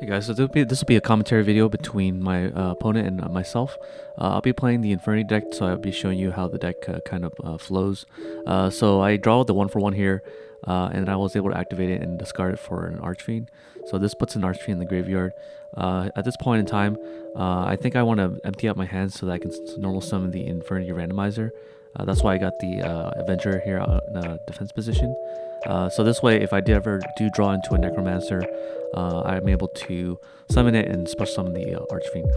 Hey guys, so this will be a commentary video between my opponent and myself. I'll be playing the Infernity deck, so I'll be showing you how the deck kind of flows. So I draw the 1-for-1 here, and I was able to activate it and discard it for an Archfiend. So this puts an Archfiend in the graveyard. At this point in time, I think I want to empty out my hands so that I can normal summon the Infernity Randomizer. That's why I got the Avenger here in a defense position. So this way, if I ever do draw into a Necromancer, I'm able to summon it and special summon the Archfiend.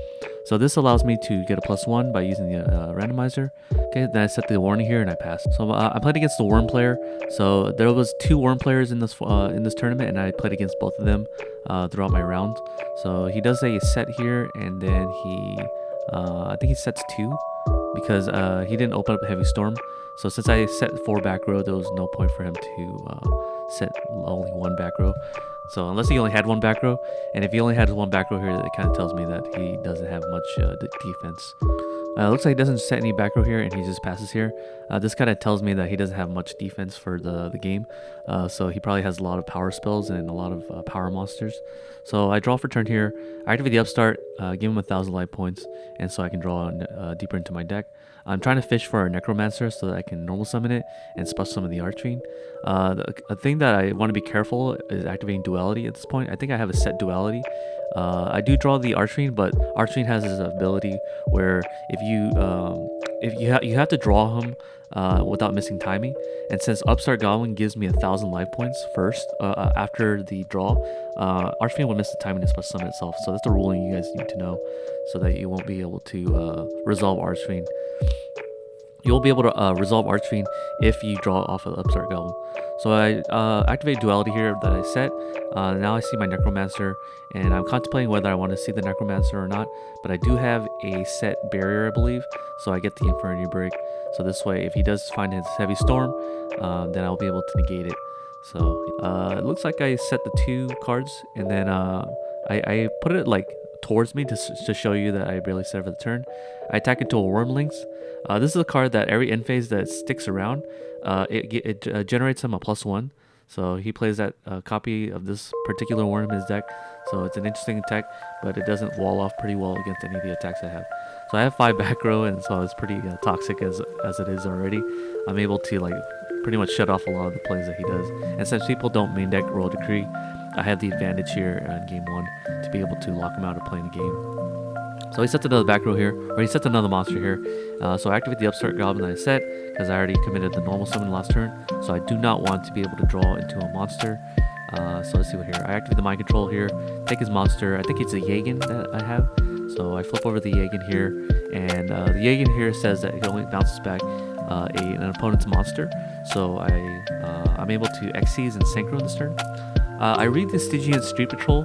So this allows me to get a +1 by using the randomizer. Okay, then I set the warning here and I pass. So I played against the Worm player. So there was 2 Worm players in this tournament, and I played against both of them throughout my round. So he does a set here, and then I think he sets 2 because he didn't open up Heavy Storm. So since I set 4 back row, there was no point for him to set only 1 back row. So unless he only had 1 back row, and if he only had 1 back row here, it kind of tells me that he doesn't have much defense. Looks like he doesn't set any back row here, and he just passes here. This kind of tells me that he doesn't have much defense for the game. So he probably has a lot of power spells and a lot of power monsters. So I draw for turn here. I activate the upstart, give him 1,000 life points, and so I can draw deeper into my deck. I'm trying to fish for a Necromancer so that I can normal summon it and special summon the Archfiend. A thing that I want to be careful is activating Duality at this point. I think I have a set Duality. I do draw the Archfiend, but Archfiend has this ability where if you have to draw him without missing timing. And since Upstart Goblin gives me 1,000 life points first after the draw, Archfiend would miss the timing to special summon itself. So that's the ruling you guys need to know, so that you won't be able to resolve Archfiend. You'll be able to resolve Archfiend if you draw off of the Upstart Goblin. So I activate Duality here that I set. Now I see my Necromancer, and I'm contemplating whether I want to see the Necromancer or not. But I do have a set barrier, I believe, so I get the Infernity break. So this way, if he does find his Heavy Storm, then I'll be able to negate it. So it looks like I set the 2 cards, and then I put it like towards me to show you that I barely set it for the turn. I attack into a Wormlings. This is a card that every end phase that sticks around, it generates him a +1. So he plays that copy of this particular worm in his deck. So it's an interesting attack, but it doesn't wall off pretty well against any of the attacks I have. So I have 5 back row, and so it's pretty toxic as it is already. I'm able to like pretty much shut off a lot of the plays that he does. And since people don't main deck Royal Decree, I have the advantage here in game 1 to be able to lock him out of playing the game. So he sets another back row here, or he sets another monster here. So I activate the Upstart Goblin that I set, because I already committed the normal summon last turn. So I do not want to be able to draw into a monster. So let's see what here. I activate the Mind Control here, take his monster. I think it's a Yagen that I have. So I flip over the Yagen here, and the Yagen here says that it only bounces back an opponent's monster. So I'm able to Xyz and Synchro this turn. I read the Stygian Street Patrol,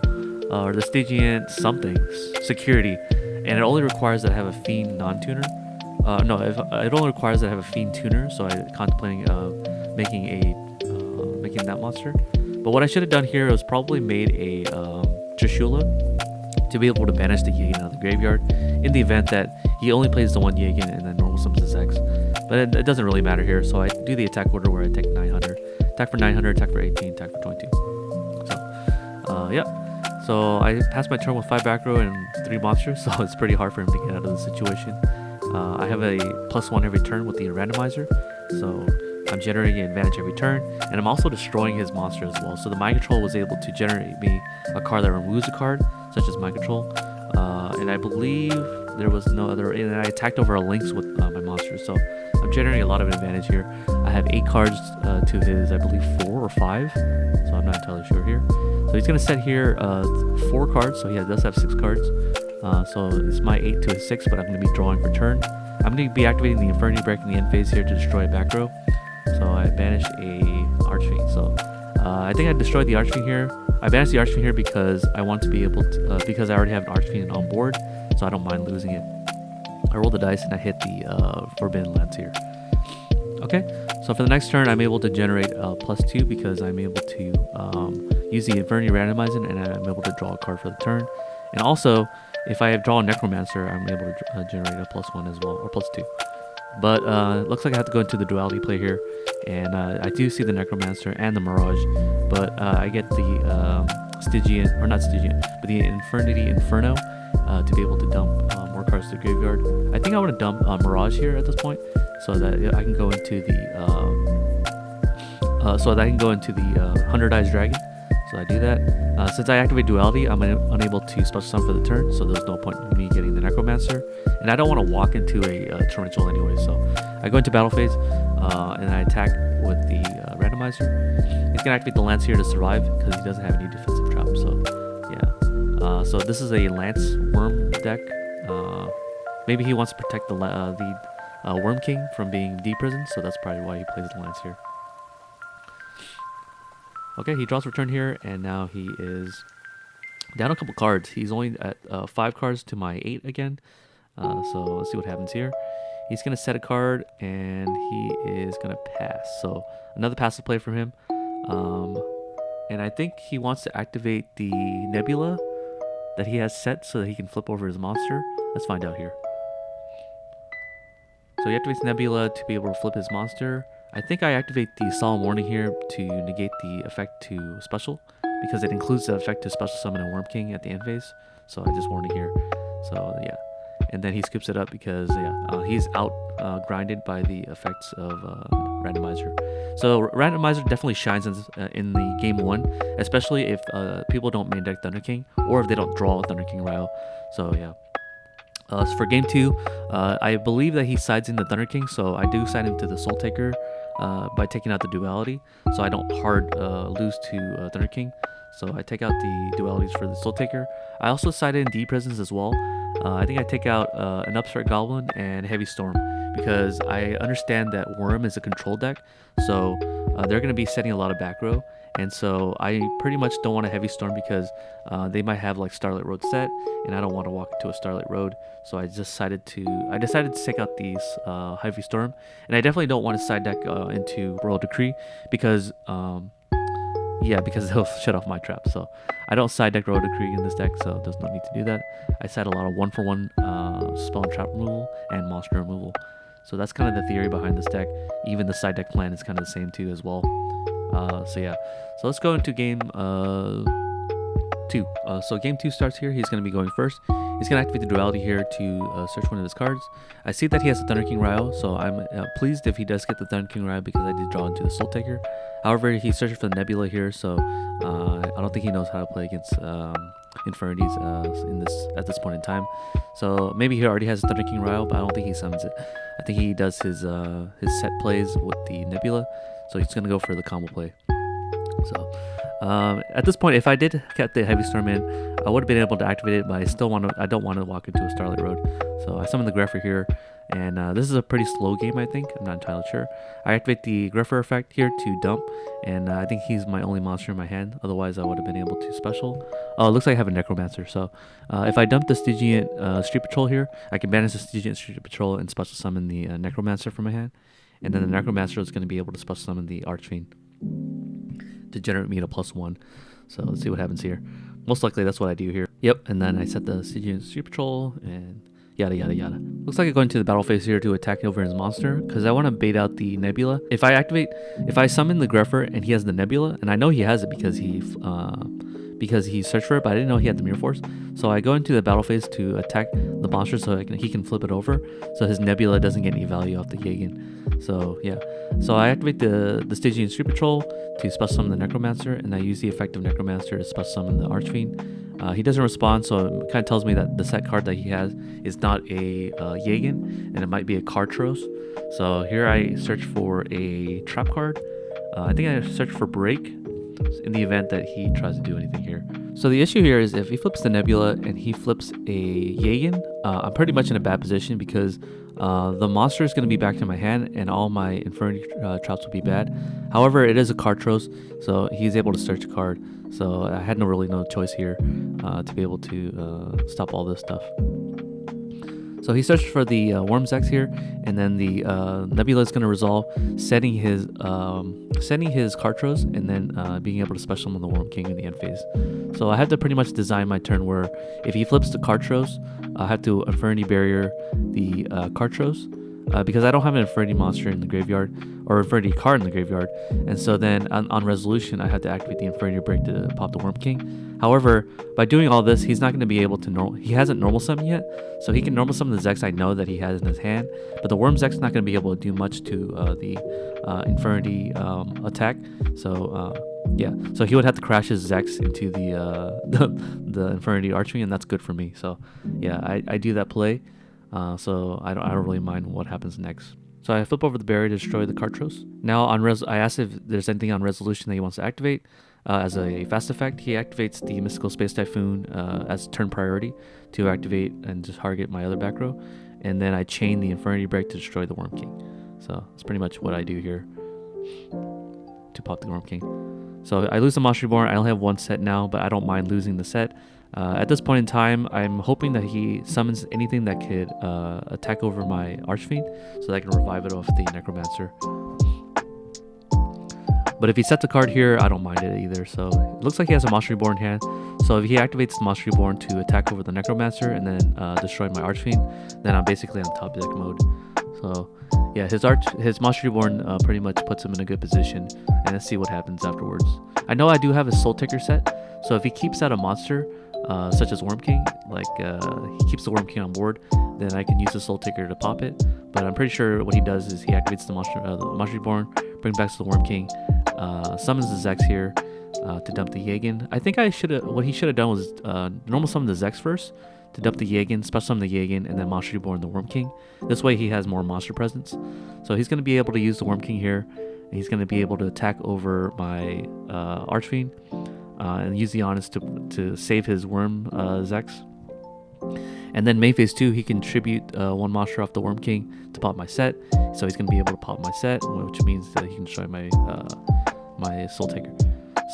or the Stygian something, security, and it only requires that I have a Fiend non-tuner. It only requires that I have a Fiend tuner, so I'm contemplating making that monster. But what I should have done here was probably made a Trishula to be able to banish the Yagen out of the graveyard in the event that he only plays the 1 Yagen and then normal summons his X. But it doesn't really matter here, so I do the attack order where I take 900, attack for 900, attack for 18, attack for 22. So, yeah. So I pass my turn with 5 back row and 3 monsters, so it's pretty hard for him to get out of the situation. I have a +1 every turn with the randomizer, so I'm generating an advantage every turn, and I'm also destroying his monster as well. So the Mind Control was able to generate me a card that removes a card, such as Mind Control, and I believe there was no other, and I attacked over a Lynx with my monsters, so I'm generating a lot of advantage here. I have 8 cards to his, I believe, 4 or 5, so I'm not entirely sure here. So he's going to set here 4 cards, so he does have 6 cards. So it's my 8 to his 6, but I'm going to be drawing for turn. I'm going to be activating the Infernity break in the end phase here to destroy a back row. So I banish a Archfiend. So I think I destroyed the Archfiend here. I banished the Archfiend here because I want to be able to, because I already have an Archfiend on board, so I don't mind losing it. I roll the dice and I hit the Forbidden Lands here. Okay, so for the next turn, I'm able to generate a +2 because I'm able to use the Infernity randomizer, and I'm able to draw a card for the turn. And also, if I draw a Necromancer, I'm able to generate a +1 as well, or +2. But it looks like I have to go into the Duality play here, and I do see the Necromancer and the Mirage, but I get the Stygian, or not Stygian, but the Infernity Inferno to be able to dump more cards to the graveyard. I think I want to dump Mirage here at this point, so that I can go into the 100 Eyes Dragon. So I do that. Since I activate Duality, I'm unable to special summon for the turn, so there's no point in me getting the Necromancer. And I don't want to walk into a Torrential anyway, so I go into battle phase and I attack with the Randomizer. He's going to activate the Lance here to survive because he doesn't have any defensive trap, so yeah. So this is a Lance Worm deck. Maybe he wants to protect the Worm King from being deprisoned, so that's probably why he plays the Lance here. Okay, he draws return here, and now he is down a couple cards. He's only at 5 cards to my 8 again. So let's see what happens here. He's going to set a card, and he is going to pass. So another passive play from him. And I think he wants to activate the Nebula that he has set so that he can flip over his monster. Let's find out here. So he activates Nebula to be able to flip his monster. I think I activate the Solemn Warning here to negate the effect to special, because it includes the effect to special summon a Worm King at the end phase. So I just warn it here. So yeah, and then he scoops it up because he's out grinded by the effects of Randomizer. So Randomizer definitely shines in the game 1, especially if people don't main deck Thunder King, or if they don't draw Thunder King Ryle. So yeah. So for game 2, I believe that he sides in the Thunder King, so I do side into the Soul Taker by taking out the Duality, so I don't hard lose to Thunder King. So I take out the Dualities for the Soul Taker. I also side in D-Presence as well. I think I take out an Upstart Goblin and Heavy Storm, because I understand that Worm is a control deck, so they're going to be setting a lot of back row. And so I pretty much don't want a Heavy Storm because they might have like Starlight Road set, and I don't want to walk into a Starlight Road. So I decided to take out these Heavy Storm, and I definitely don't want to side deck into Royal Decree because because they'll shut off my trap. So I don't side deck Royal Decree in this deck, so there's no need to do that. I side a lot of 1-for-1 spell and trap removal and monster removal. So that's kind of the theory behind this deck. Even the side deck plan is kind of the same too as well. So yeah, so let's go into game 2. So game 2 starts here. He's going to be going first. He's going to activate the Duality here to search one of his cards. I see that he has a Thunder King Ryle, so I'm pleased if he does get the Thunder King Ryle because I did draw into the Soul Taker. However, he's searching for the Nebula here, so I don't think he knows how to play against Infernities at this point in time. So maybe he already has a Thunder King Ryle, but I don't think he summons it. I think he does his set plays with the Nebula, so he's going to go for the combo play. So at this point, if I did get the Heavy Storm in, I would have been able to activate it, but I don't want to walk into a Starlight Road. So I summon the Greffer here, and this is a pretty slow game, I think. I'm not entirely sure. I activate the Greffer effect here to dump, and I think he's my only monster in my hand. Otherwise, I would have been able to special. Oh, it looks like I have a Necromancer. So if I dump the Stygian Street Patrol here, I can banish the Stygian Street Patrol and special summon the Necromancer from my hand. And then the Necromancer is going to be able to special summon the Archfiend to generate me a +1. So let's see what happens here. Most likely that's what I do here. Yep, and then I set the Stygian Street Patrol and yada yada yada. Looks like I go into the battle phase here to attack over his monster because I want to bait out the Nebula. If I summon the Greffer and he has the Nebula, and I know he has it because he searched for it, but I didn't know he had the Mirror Force. So I go into the battle phase to attack the monster so he can flip it over, so his Nebula doesn't get any value off the Jagan. So yeah, so I activate the Stygian Street Patrol to special summon the Necromancer, and I use the effect of Necromancer to special summon the Archfiend. He doesn't respond, so it kind of tells me that the set card that he has is not a Jagan, and it might be a Kartros. So here I search for a trap card. I think I search for Break in the event that he tries to do anything here. So the issue here is if he flips the Nebula and he flips a Jagan, I'm pretty much in a bad position because the monster is going to be back to my hand and all my Infernity traps will be bad. However, it is a Kartros, so he's able to search a card. So I had no choice here to be able to stop all this stuff. So he searched for the Worm's X here, and then the Nebula is going to resolve, setting his Kartros, and then being able to special summon the Worm King in the end phase. So I have to pretty much design my turn where if he flips the Kartros, I have to Infernity Barrier the Kartros, because I don't have an Infernity monster in the graveyard, or Infernity card in the graveyard, and so then on resolution I have to activate the Infernity Break to pop the Worm King. However, by doing all this, he's not going to be able to he hasn't normal summon yet, so he can normal summon the Zex I know that he has in his hand, but the Worm Zex not going to be able to do much to the Infernity attack. So yeah, so he would have to crash his Zex into the Infernity Archfiend, and that's good for me. So yeah, I do that play, so I don't really mind what happens next. So I flip over the barrier to destroy the Cartros. Now I asked if there's anything on resolution that he wants to activate. As a fast effect, he activates the Mystical Space Typhoon as turn priority to activate and just target my other back row. And then I chain the Infernity Break to destroy the Worm King. So that's pretty much what I do here to pop the Worm King. So I lose the Monster Reborn. I only have one set now, but I don't mind losing the set. At this point in time, I'm hoping that he summons anything that could attack over my Archfiend so that I can revive it off the Necromancer. But if he sets a card here, I don't mind it either. So it looks like he has a Monster Reborn in hand. So if he activates the Monster Reborn to attack over the Necromancer and then destroy my Archfiend, then I'm basically on top deck mode. So yeah, his Monster Reborn pretty much puts him in a good position. And let's see what happens afterwards. I know I do have a Soul Taker set. So if he keeps out a monster, such as Worm King, like he keeps the Worm King on board, then I can use the Soul Taker to pop it. But I'm pretty sure what he does is he activates the Monster Reborn, brings back the Worm King, summons the Zex here to dump the Jagen. I think what he should have done was normal summon the Zex first to dump the Jagen, special summon the Jagen, and then Monster Reborn the Worm King. This way he has more monster presence. So he's going to be able to use the Worm King here. And he's going to be able to attack over my Archfiend and use the Honest to save his Worm Zex. And then main phase 2, he can tribute one monster off the Worm King to pop my set. So he's going to be able to pop my set, which means that he can destroy my my Soul Taker.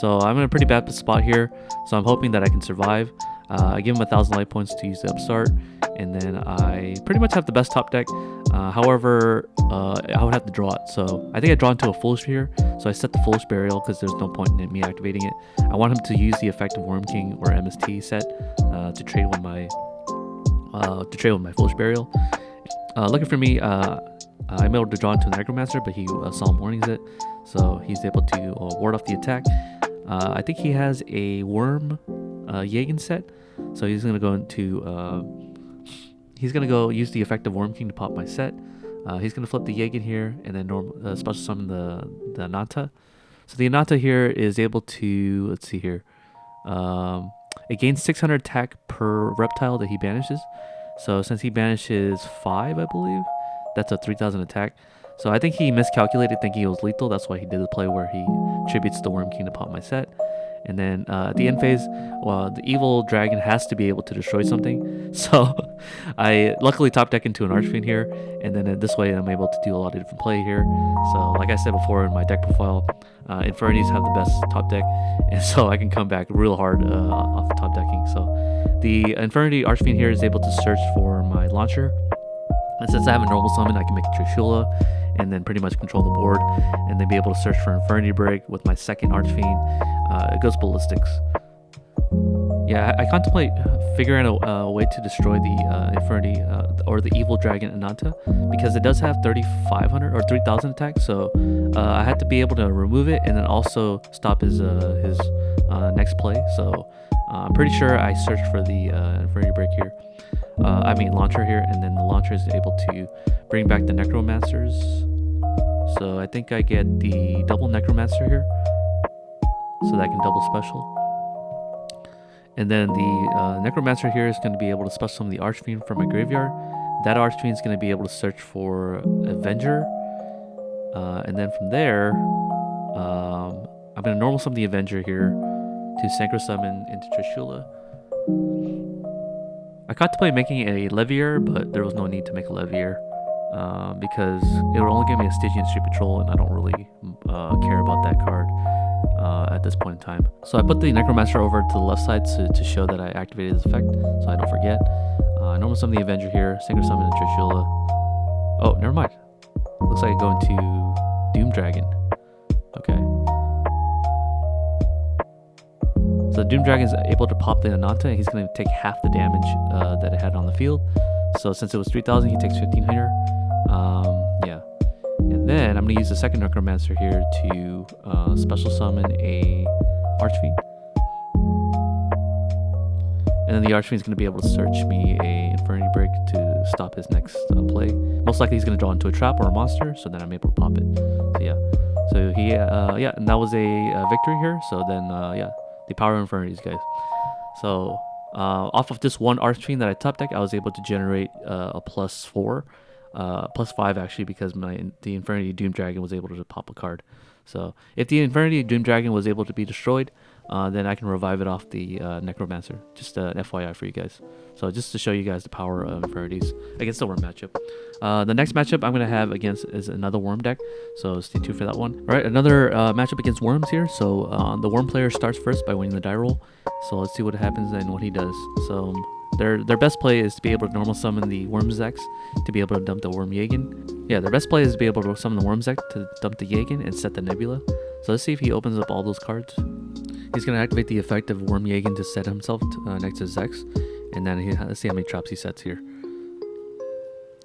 So I'm in a pretty bad spot here. So I'm hoping that I can survive. I give him 1,000 life points to use the upstart, and then I pretty much have the best top deck. However, I would have to draw it. So I think I draw into a Foolish here. So I set the Foolish Burial because there's no point in me activating it. I want him to use the effect of Worm King or MST set to trade with my Foolish Burial. Lucky for me, I'm able to draw into the Necromancer, but he Solemn Warnings it, so he's able to ward off the attack. I think he has a Worm Jagen set, so he's gonna go use the effect of Worm King to pop my set. He's gonna flip the Jagen here and then special summon the Ananta. So the Ananta here is able to, let's see here, it gains 600 attack per reptile that he banishes. So since he banishes 5, I believe, that's a 3,000 attack. So I think he miscalculated thinking it was lethal. That's why he did the play where he tributes the Worm King to pop my set. And then at the end phase, the evil dragon has to be able to destroy something. So I luckily top deck into an Archfiend here. And then this way I'm able to do a lot of different play here. So like I said before in my deck profile, Infernities have the best top deck. And so I can come back real hard off top decking. So the Infernity Archfiend here is able to search for my launcher. And since I have a normal summon, I can make a Trishula and then pretty much control the board and then be able to search for Infernity Break with my second Archfiend. It goes ballistics. Yeah, I contemplate figuring a way to destroy the Infernity or the Evil Dragon Ananta because it does have 3,500 or 3,000 attack. So I had to be able to remove it and then also stop his next play. So I'm pretty sure I searched for the Infernity Break here. Launcher here, and then the launcher is able to bring back the Necromancers. So I think I get the double Necromancer here, so that I can double special. And then the Necromancer here is going to be able to special summon the Archfiend from my graveyard. That Archfiend is going to be able to search for Avenger, and then from there, I'm going to normal summon the Avenger here to Synchro Summon into Trishula. I contemplated making a Levier, but there was no need to make a Levier because it would only give me a Stygian Street Patrol, and I don't really care about that card at this point in time. So I put the Necromancer over to the left side to show that I activated his effect, so I don't forget. I normal summon the Avenger here, Synchro Summon into Trishula. Oh, never mind. Looks like I go into Doom Dragon. Okay. So the Doom Dragon is able to pop the Ananta, and he's going to take half the damage that it had on the field. So since it was 3,000, he takes 1,500. Yeah. And then I'm going to use the second Necromancer here to special summon a Archfiend. and then the Archfiend is going to be able to search me a Infernity Break to stop his next play. Most likely he's going to draw into a trap or a monster, so then I'm able to pop it. So yeah, so he yeah, and that was a victory here. So then yeah, the power of Infernities, guys. So off of this one Archfiend that I top deck, I was able to generate a +4, +5 actually, because the Infernity Doom Dragon was able to pop a card. So if the Infernity Doom Dragon was able to be destroyed, then I can revive it off the Necromancer. Just an FYI for you guys. So just to show you guys the power of Infernities against the Worm matchup. The next matchup I'm going to have against is another Worm deck. So stay tuned for that one. All right, another matchup against Worms here. So the Worm player starts first by winning the die roll. So let's see what happens and what he does. So their best play is to be able to normal summon the Worms X to be able to dump the Worm Jagen. Yeah, their best play is to be able to summon the Worms X to dump the Jagen and set the Nebula. So let's see if he opens up all those cards. He's going to activate the effect of Worm Jagen to set himself next to Zex. And then let's see how many traps he sets here.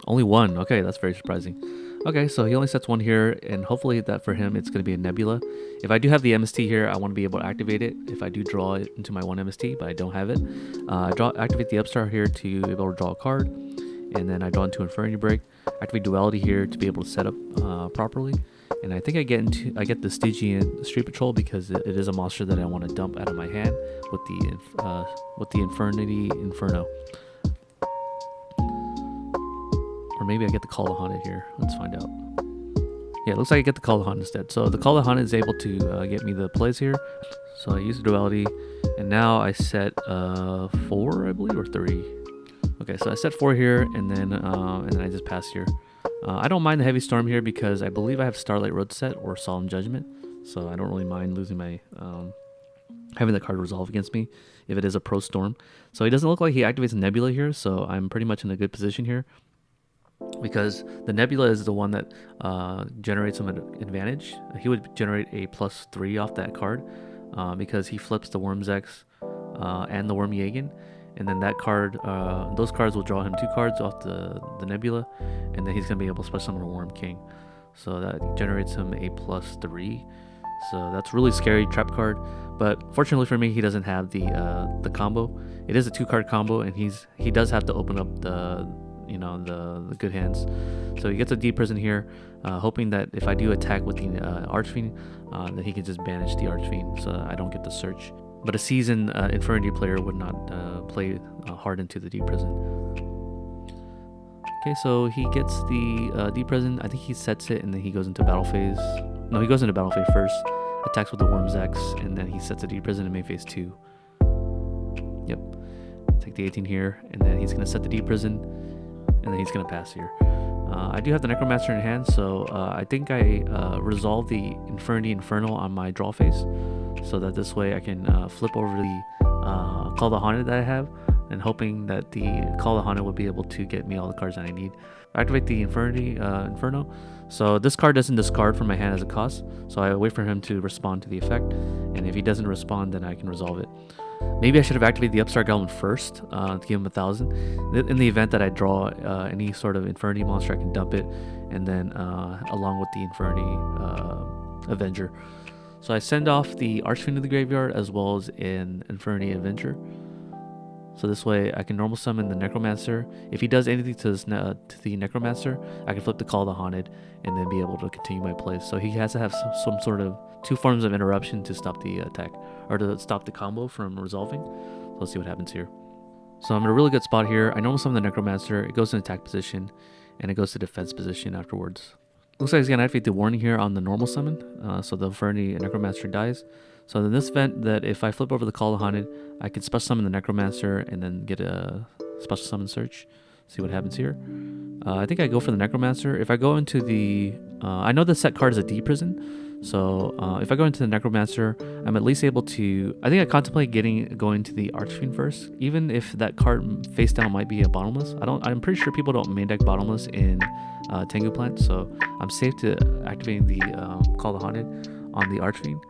Only one. Okay, that's very surprising. Okay, so he only sets one here, and hopefully that for him it's going to be a Nebula. If I do have the MST here, I want to be able to activate it if I do draw it into my one MST, but I don't have it. Activate the Upstart here to be able to draw a card, and then I draw into Infernity Break. Activate Duality here to be able to set up properly. And I think I get the Stygian Street Patrol because it is a monster that I want to dump out of my hand with the Infernity Inferno. Or maybe I get the Call of Haunted here. Let's find out. Yeah, it looks like I get the Call of Haunted instead. So the Call of Haunted is able to get me the plays here. So I use the Duality, and now I set 4, I believe, or 3. Okay, so I set 4 here, and then I just pass here. I don't mind the Heavy Storm here because I believe I have Starlight Road set or Solemn Judgment, so I don't really mind losing my having the card resolve against me if it is a Pro Storm. So he doesn't look like he activates a Nebula here, so I'm pretty much in a good position here because the Nebula is the one that generates some advantage. He would generate a +3 off that card because he flips the Worm's X and the Worm Jagen. And then that card, those cards will draw him 2 cards off the Nebula, and then he's going to be able to special summon a Worm King. So that generates him a +3. So that's really scary trap card. But fortunately for me, he doesn't have the combo. It is a 2-card combo, and he does have to open up the good hands. So he gets a Deep Prison here, hoping that if I do attack with the Archfiend, that he can just banish the Archfiend, so I don't get the search. But a seasoned Infernity player would not play hard into the Deep Prison. Okay, so he gets the Deep Prison. I think he sets it, and then he goes into battle phase. No, he goes into battle phase first, attacks with the Worm's X, and then he sets a Deep Prison in main phase 2. Yep. Take the 18 here, and then he's going to set the Deep Prison, and then he's going to pass here. I do have the Necromancer in hand, so I think I resolve the Infernity Inferno on my draw phase, so that this way I can flip over the Call the Haunted that I have, and hoping that the Call the Haunted will be able to get me all the cards that I need. Activate the Infernity Inferno. So this card doesn't discard from my hand as a cost, so I wait for him to respond to the effect, and if he doesn't respond, then I can resolve it. Maybe I should have activated the Upstart Goblin first to give him 1,000. In the event that I draw any sort of Infernity monster, I can dump it, and then along with the Infernity Avenger. So I send off the Archfiend to the graveyard as well as an Infernity Avenger. So this way I can normal summon the Necromancer. If he does anything to the Necromancer, I can flip the Call of the Haunted and then be able to continue my plays. So he has to have some sort of 2 forms of interruption to stop the attack, or to stop the combo from resolving. So let's see what happens here. So I'm in a really good spot here. I normal summon the Necromancer, it goes in attack position, and it goes to defense position afterwards. Looks like he's going to activate the warning here on the normal summon, so the Infernity Necromancer dies. So in this event, that if I flip over the Call of Haunted, I can special summon the Necromancer and then get a special summon search. See what happens here. I think I go for the Necromancer. If I go into the... I know the set card is a Deep Prison, so if I go into the Necromancer, I'm at least able to... I think I contemplate going to the Archfiend first, even if that card face down might be a Bottomless. I'm pretty sure people don't main deck Bottomless in Tengu plant, so I'm safe to activating the Call the Haunted on the Archfiend.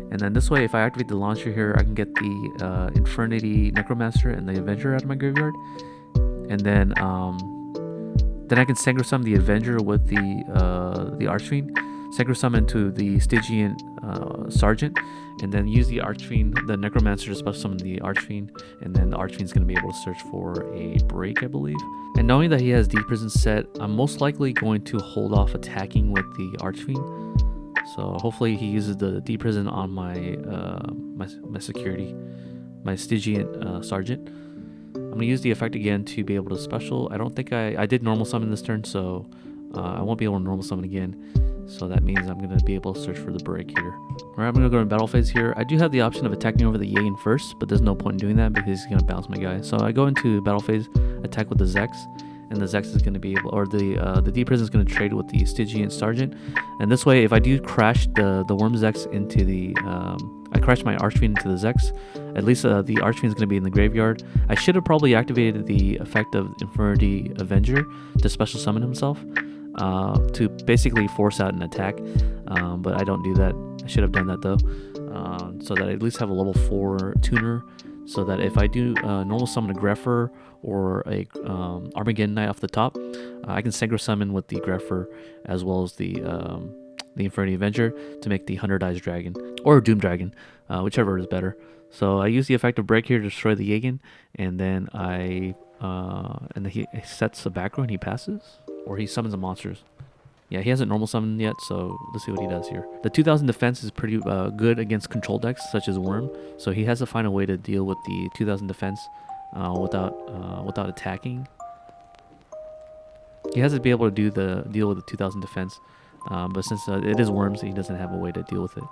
And then this way, if I activate the launcher here, I can get the Infernity Necromancer and the Avenger out of my graveyard. And then I can Synchro Summon the Avenger with the Archfiend, Synchro Summon to the Stygian Sergeant, and then use the Archfiend, the Necromancer, to special summon the Archfiend, and then the Archfiend's going to be able to search for a break, I believe. And knowing that he has Deep Prison set, I'm most likely going to hold off attacking with the Archfiend. So hopefully he uses the Deep Prison on my my security, my Stygian Sergeant. I'm going to use the effect again to be able to special. I don't think I did normal summon this turn, so I won't be able to normal summon again. So that means I'm going to be able to search for the break here. Alright, I'm going to go to battle phase here. I do have the option of attacking over the Jagen first, but there's no point in doing that because he's going to bounce my guy. So I go into battle phase, attack with the Zex, and the Zex is going to be able, or the Deep Prison is going to trade with the Stygian Sergeant. And this way, if I do crash the Worm Zex into the, I crash my Archfiend into the Zex, at least the Archfiend is going to be in the graveyard. I should have probably activated the effect of Infernity Avenger to special summon himself. To basically force out an attack, but I don't do that. I should have done that though, so that I at least have a level 4 tuner, so that if I do normal summon a Grepher or a Armageddon Knight off the top, I can synchro summon with the Grepher as well as the Infernity Avenger to make the 100 Eyes Dragon or Doom Dragon, whichever is better. So I use the effect of break here to destroy the Jagen, and then he sets a back row and he passes. Or he summons the monsters. Yeah, he hasn't normal summoned yet, so let's see what he does here. The 2000 defense is pretty good against control decks such as Worm, so he has to find a way to deal with the 2000 defense without attacking. He has to be able to deal with the 2000 defense, but since it is Worms, he doesn't have a way to deal with it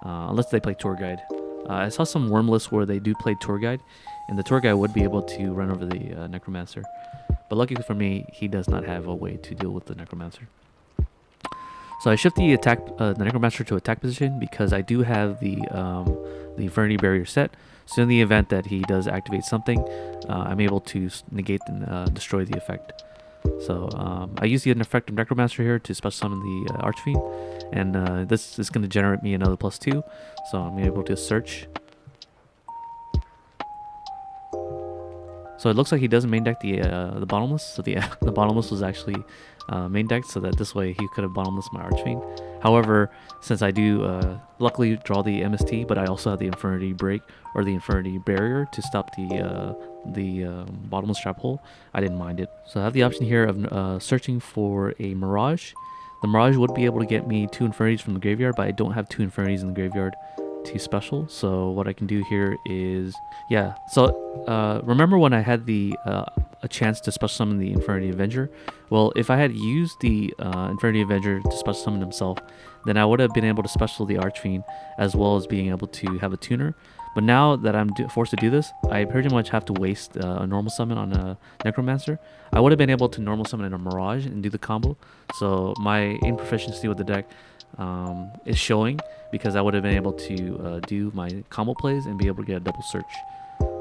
unless they play Tour Guide. I saw some Worm lists where they do play Tour Guide, and the Tour Guide would be able to run over the Necromancer. But luckily for me, he does not have a way to deal with the Necromancer. So I shift the Necromancer to attack position because I do have the Infernity Barrier set. So in the event that he does activate something, I'm able to negate and destroy the effect. So I use the effect of Necromancer here to special summon the Archfiend, and this is going to generate me another +2. So I'm able to search. So it looks like he doesn't main deck the Bottomless. So the Bottomless was actually main decked, so that this way he could have Bottomless my Archfiend. However, since I do luckily draw the MST, but I also have the Infernity Break or the Infernity Barrier to stop the Bottomless Trap Hole, I didn't mind it. So I have the option here of searching for a Mirage. The Mirage would be able to get me 2 Infinities from the graveyard, but I don't have 2 Infinities in the graveyard to special. So what I can do here is, yeah, so remember when I had a chance to special summon the Infernity Avenger? Well, if I had used the Infernity Avenger to special summon himself, then I would have been able to special the Archfiend as well as being able to have a tuner. But now that I'm forced to do this, I pretty much have to waste a normal summon on a Necromancer. I would have been able to normal summon in a Mirage and do the combo. So my aim proficiency with the deck is showing, because I would have been able to do my combo plays and be able to get a double search.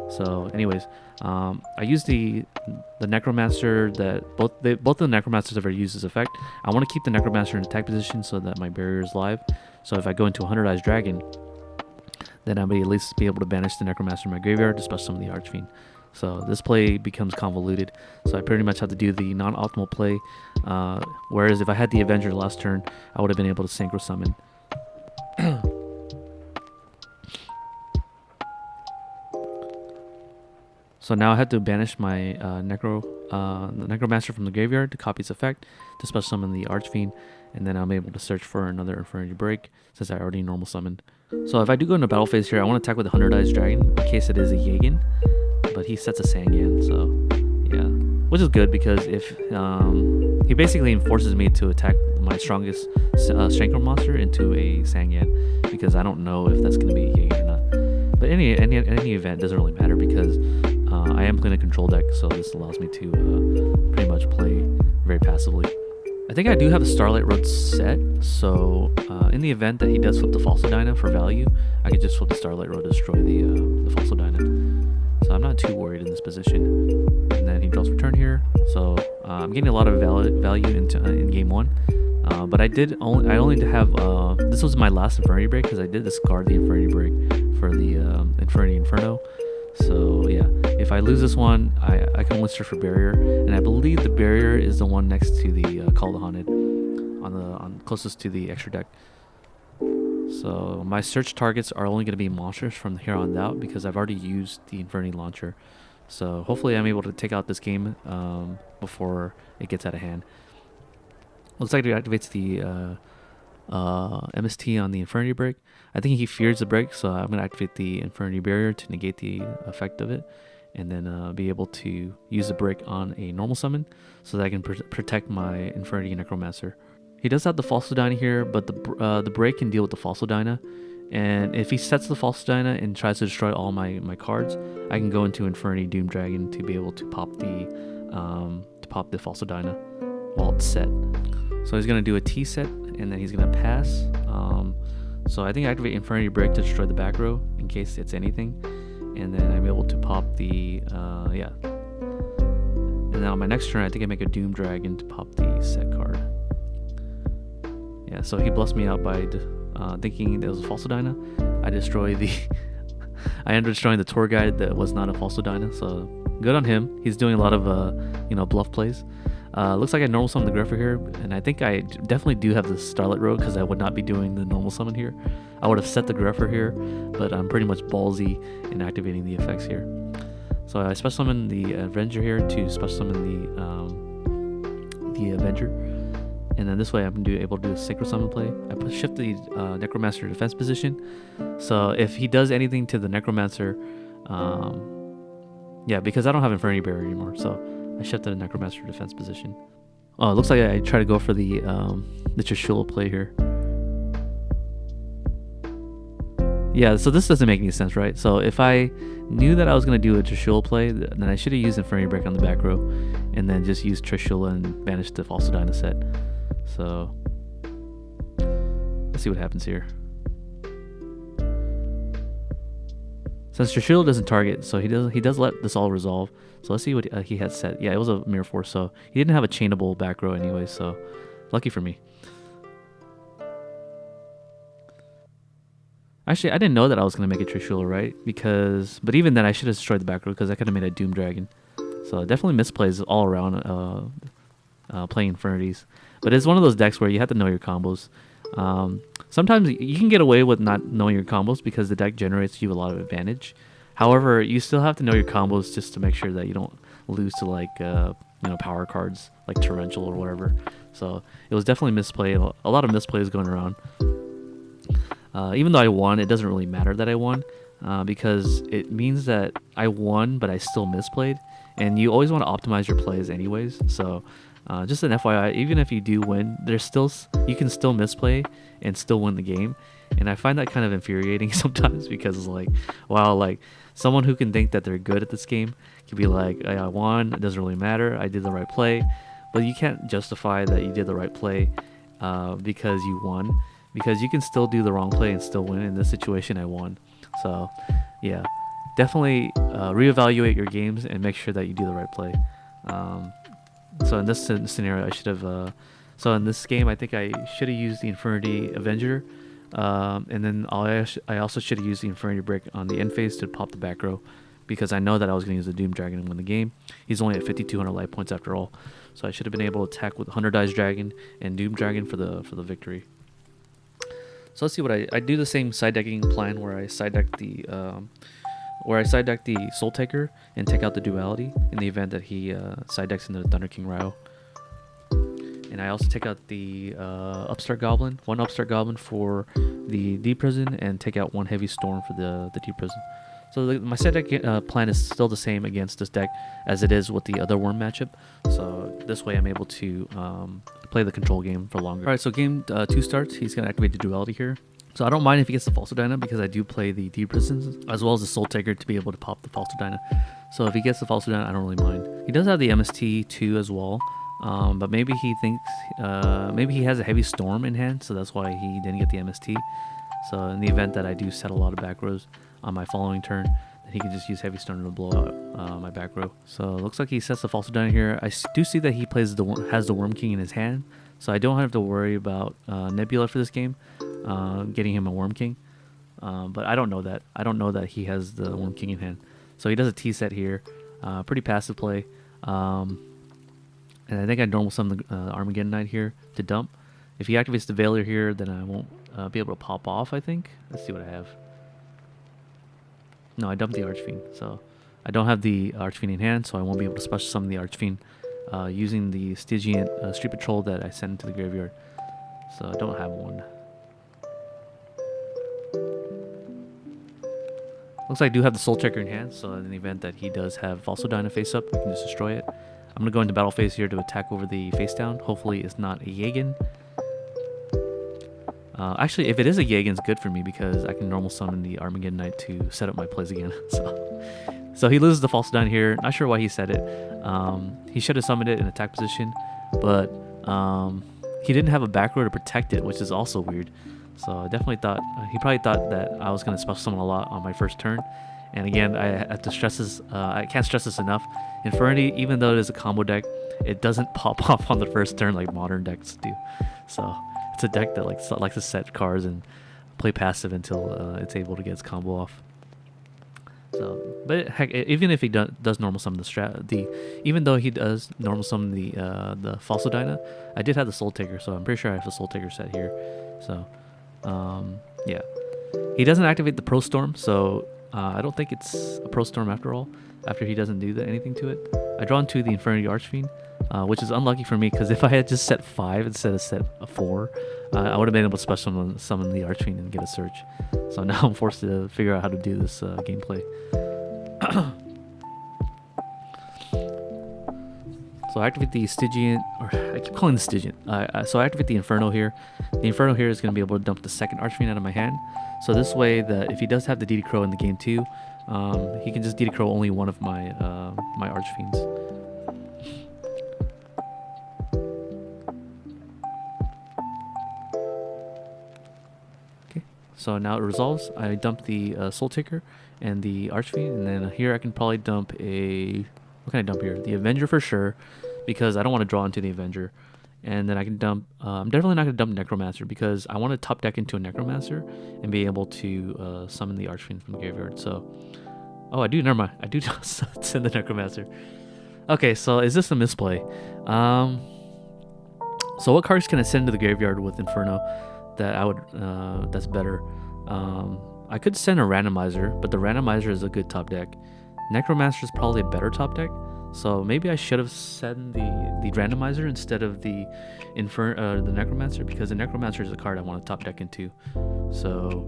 So anyways, I use the Necromancer that both the Necromancers ever use this effect. I want to keep the Necromancer in attack position so that my barrier is live. So if I go into a 100 Eyes Dragon, then I'll at least be able to banish the Necromancer in my graveyard to special summon the Archfiend. So this play becomes convoluted. So I pretty much have to do the non-optimal play. Whereas if I had the Avenger last turn, I would have been able to synchro summon. So now I have to banish my Necromancer from the graveyard to copy its effect to special summon the Archfiend, and then I'm able to search for another Infernity Break since I already normal summoned. So if I do go into battle phase here, I want to attack with the 100 Eyes Dragon in case it is a Jagen, but he sets a Sangan, so yeah, which is good because if he basically forces me to attack my strongest Shankar monster into a Sangan, because I don't know if that's going to be a Jagen or not. But in any event, it doesn't really matter because I am playing a control deck, so this allows me to pretty much play very passively. I think I do have a Starlight Road set, so in the event that he does flip the Falsodyna for value, I can just flip the Starlight Road to destroy the Falsodyna. So I'm not too worried in this position. And then he draws return here, so I'm getting a lot of value in game 1. But I only have this was my last Infernity Break because I did discard the Infernity Break for the Infernity Inferno. So yeah, if I lose this one, I can only search for Barrier, and I believe the Barrier is the one next to the Call of the Haunted, on closest to the extra deck. So my search targets are only going to be monsters from here on out because I've already used the Infernity launcher. So hopefully I'm able to take out this game before it gets out of hand. Looks like it activates the MST on the Infernity break. I think he fears the break, so I'm going to activate the Infernity barrier to negate the effect of it, and then be able to use the break on a normal summon so that I can protect my Infernity Necromancer. He does have the Falsodyna here, but the break can deal with the Falsodyna. And if he sets the Falsodyna and tries to destroy all my cards, I can go into Infernity Doom Dragon to be able to pop the Falsodyna while it's set. So he's gonna do a T set, and then he's gonna pass. So I think I activate Infernity Break to destroy the back row in case it's anything, and then I'm able to pop the yeah. And then on my next turn, I think I make a Doom Dragon to pop the set card. Yeah, so he bluffs me out by thinking there was a Falsodyna. I destroy the I end up destroying the tour guide that was not a Falsodyna, so good on him. He's doing a lot of bluff plays. Looks like I normal summon the Grepher here, and I think I definitely do have the Starlight Road because I would not be doing the normal summon here. I would have set the Grepher here, but I'm pretty much ballsy in activating the effects here. So I special summon the Avenger here to special summon the Avenger. And then this way I'm able to do a Sacred Summon play. I shift the Necromancer defense position. So if he does anything to the Necromancer, yeah, because I don't have Infernity Barrier anymore, so I shifted the Necromancer defense position. Oh, it looks like I try to go for the Trishula play here. Yeah, so this doesn't make any sense, right? So if I knew that I was going to do a Trishula play, then I should have used Infernity Break on the back row, and then just used Trishula and banished the Falsodyna set. So let's see what happens here. Since Trishula doesn't target, so he does let this all resolve. So let's see what he had set. Yeah, it was a Mirror Force, so he didn't have a chainable back row anyway, so lucky for me. Actually, I didn't know that I was going to make a Trishula, right? But even then, I should have destroyed the back row because I could have made a Doom Dragon. So definitely misplays all around playing Infernities. But it's one of those decks where you have to know your combos. Sometimes you can get away with not knowing your combos because the deck generates you a lot of advantage. However, you still have to know your combos just to make sure that you don't lose to like power cards like Torrential or whatever. So it was definitely misplayed. A lot of misplays going around. Even though I won, it doesn't really matter that I won because it means that I won, but I still misplayed. And you always want to optimize your plays anyways. So just an FYI, even if you do win, you can still misplay and still win the game. And I find that kind of infuriating sometimes because it's like, wow, like someone who can think that they're good at this game can be like, hey, I won, it doesn't really matter, I did the right play. But you can't justify that you did the right play because you won. Because you can still do the wrong play and still win. In this situation, I won. So, yeah, definitely reevaluate your games and make sure that you do the right play. So in this scenario, I should have. So in this game, I think I should have used the Infernity Avenger, and then I also should have used the Infernity Break on the end phase to pop the back row, because I know that I was going to use the Doom Dragon and win the game. He's only at 5,200 life points after all, so I should have been able to attack with 100 Dice Dragon and Doom Dragon for the victory. So let's see what I do. The same side decking plan where I side deck the Soul Taker and take out the Duality in the event that he side decks into the Thunder King Ryo. And I also take out the Upstart Goblin, one Upstart Goblin for the Deep Prison, and take out one Heavy Storm for the Deep Prison. So my side deck plan is still the same against this deck as it is with the other Worm matchup. So this way I'm able to play the control game for longer. Alright, so game 2 starts. He's going to activate the Duality here. So I don't mind if he gets the Falsodyna because I do play the Deep Prisons as well as the Soul Taker to be able to pop the Falsodyna. So if he gets the Falsodyna, I don't really mind. He does have the MST too as well. But maybe he thinks, maybe he has a Heavy Storm in hand, so that's why he didn't get the MST. So in the event that I do set a lot of back rows on my following turn, then he can just use Heavy Storm to blow out my back row. So it looks like he sets the Falsodyna here. I do see that he has the Worm King in his hand, so I don't have to worry about Nebula for this game, getting him a Worm King. But I don't know that. I don't know that he has the Worm King in hand. So he does a T set here. Pretty passive play. And I think I normal summon the Armageddon Knight here to dump. If he activates the Veiler here, then I won't be able to pop off, I think. Let's see what I have. No, I dumped the Archfiend, so I don't have the Archfiend in hand, so I won't be able to special summon the Archfiend using the Stygian Street Patrol that I sent into the graveyard. So I don't have one. Looks like I do have the Soul Checker in hand, so in the event that he does have Falsodyna face up, we can just destroy it. I'm going to go into battle phase here to attack over the face down. Hopefully it's not a Yagan. Actually, if it is a Yagan, it's good for me because I can normal summon the Armageddon Knight to set up my plays again. So he loses the Falsodyna here. Not sure why he said it. He should have summoned it in attack position, but he didn't have a back row to protect it, which is also weird. So I definitely thought, he probably thought that I was going to special summon a lot on my first turn. And again, I have to stress this, I can't stress this enough. Infernity, even though it is a combo deck, it doesn't pop off on the first turn like modern decks do. So it's a deck that likes to set cards and play passive until it's able to get its combo off. So, but heck, even if he does normal summon even though he does normal summon the Falsodyna, I did have the Soul Taker, so I'm pretty sure I have a Soul Taker set here. So, yeah, he doesn't activate the Pro Storm, so I don't think it's a Pro Storm after all. After he doesn't do anything to it, I draw into the Infernity Archfiend, which is unlucky for me because if I had just set 5 instead of set 4, I would have been able to special summon the Archfiend and get a search. So now I'm forced to figure out how to do this gameplay. So I activate the Stygian, or I keep calling the Stygian. So I activate the Inferno here. The Inferno here is going to be able to dump the second Archfiend out of my hand. So this way, that if he does have the DD Crow in the game too, he can just DD Crow only one of my my Archfiends. Okay, so now it resolves. I dump the Soul Taker and the Archfiend, and then here I can probably dump a... What can I dump here? The Avenger for sure, because I don't want to draw into the Avenger. And then I can dump... I'm definitely not going to dump Necromancer because I want to top deck into a Necromancer and be able to summon the Archfiend from the graveyard. So... Oh, I do. Never mind. I do send the Necromancer. Okay, so is this a misplay? So what cards can I send to the graveyard with Inferno that I would... that's better? I could send a Randomizer, but the Randomizer is a good top deck. Necromancer is probably a better top deck, so maybe I should have sent the Randomizer instead of the Necromancer, because the Necromancer is a card I want to top deck into. So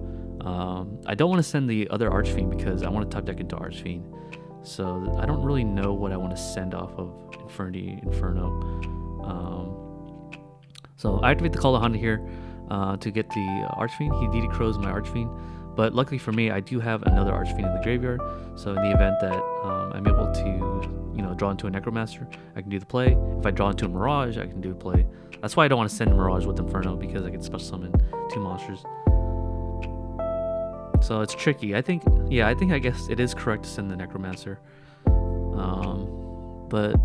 I don't want to send the other Archfiend because I want to top deck into Archfiend. So I don't really know what I want to send off of Inferno. So I activate the Call of Honda here to get the Archfiend. He DD Crows my Archfiend. But luckily for me, I do have another Archfiend in the graveyard. So in the event that I'm able to, draw into a Necromancer, I can do the play. If I draw into a Mirage, I can do the play. That's why I don't want to send a Mirage with Inferno, because I can special summon 2 monsters. So it's tricky. I guess it is correct to send the Necromancer. But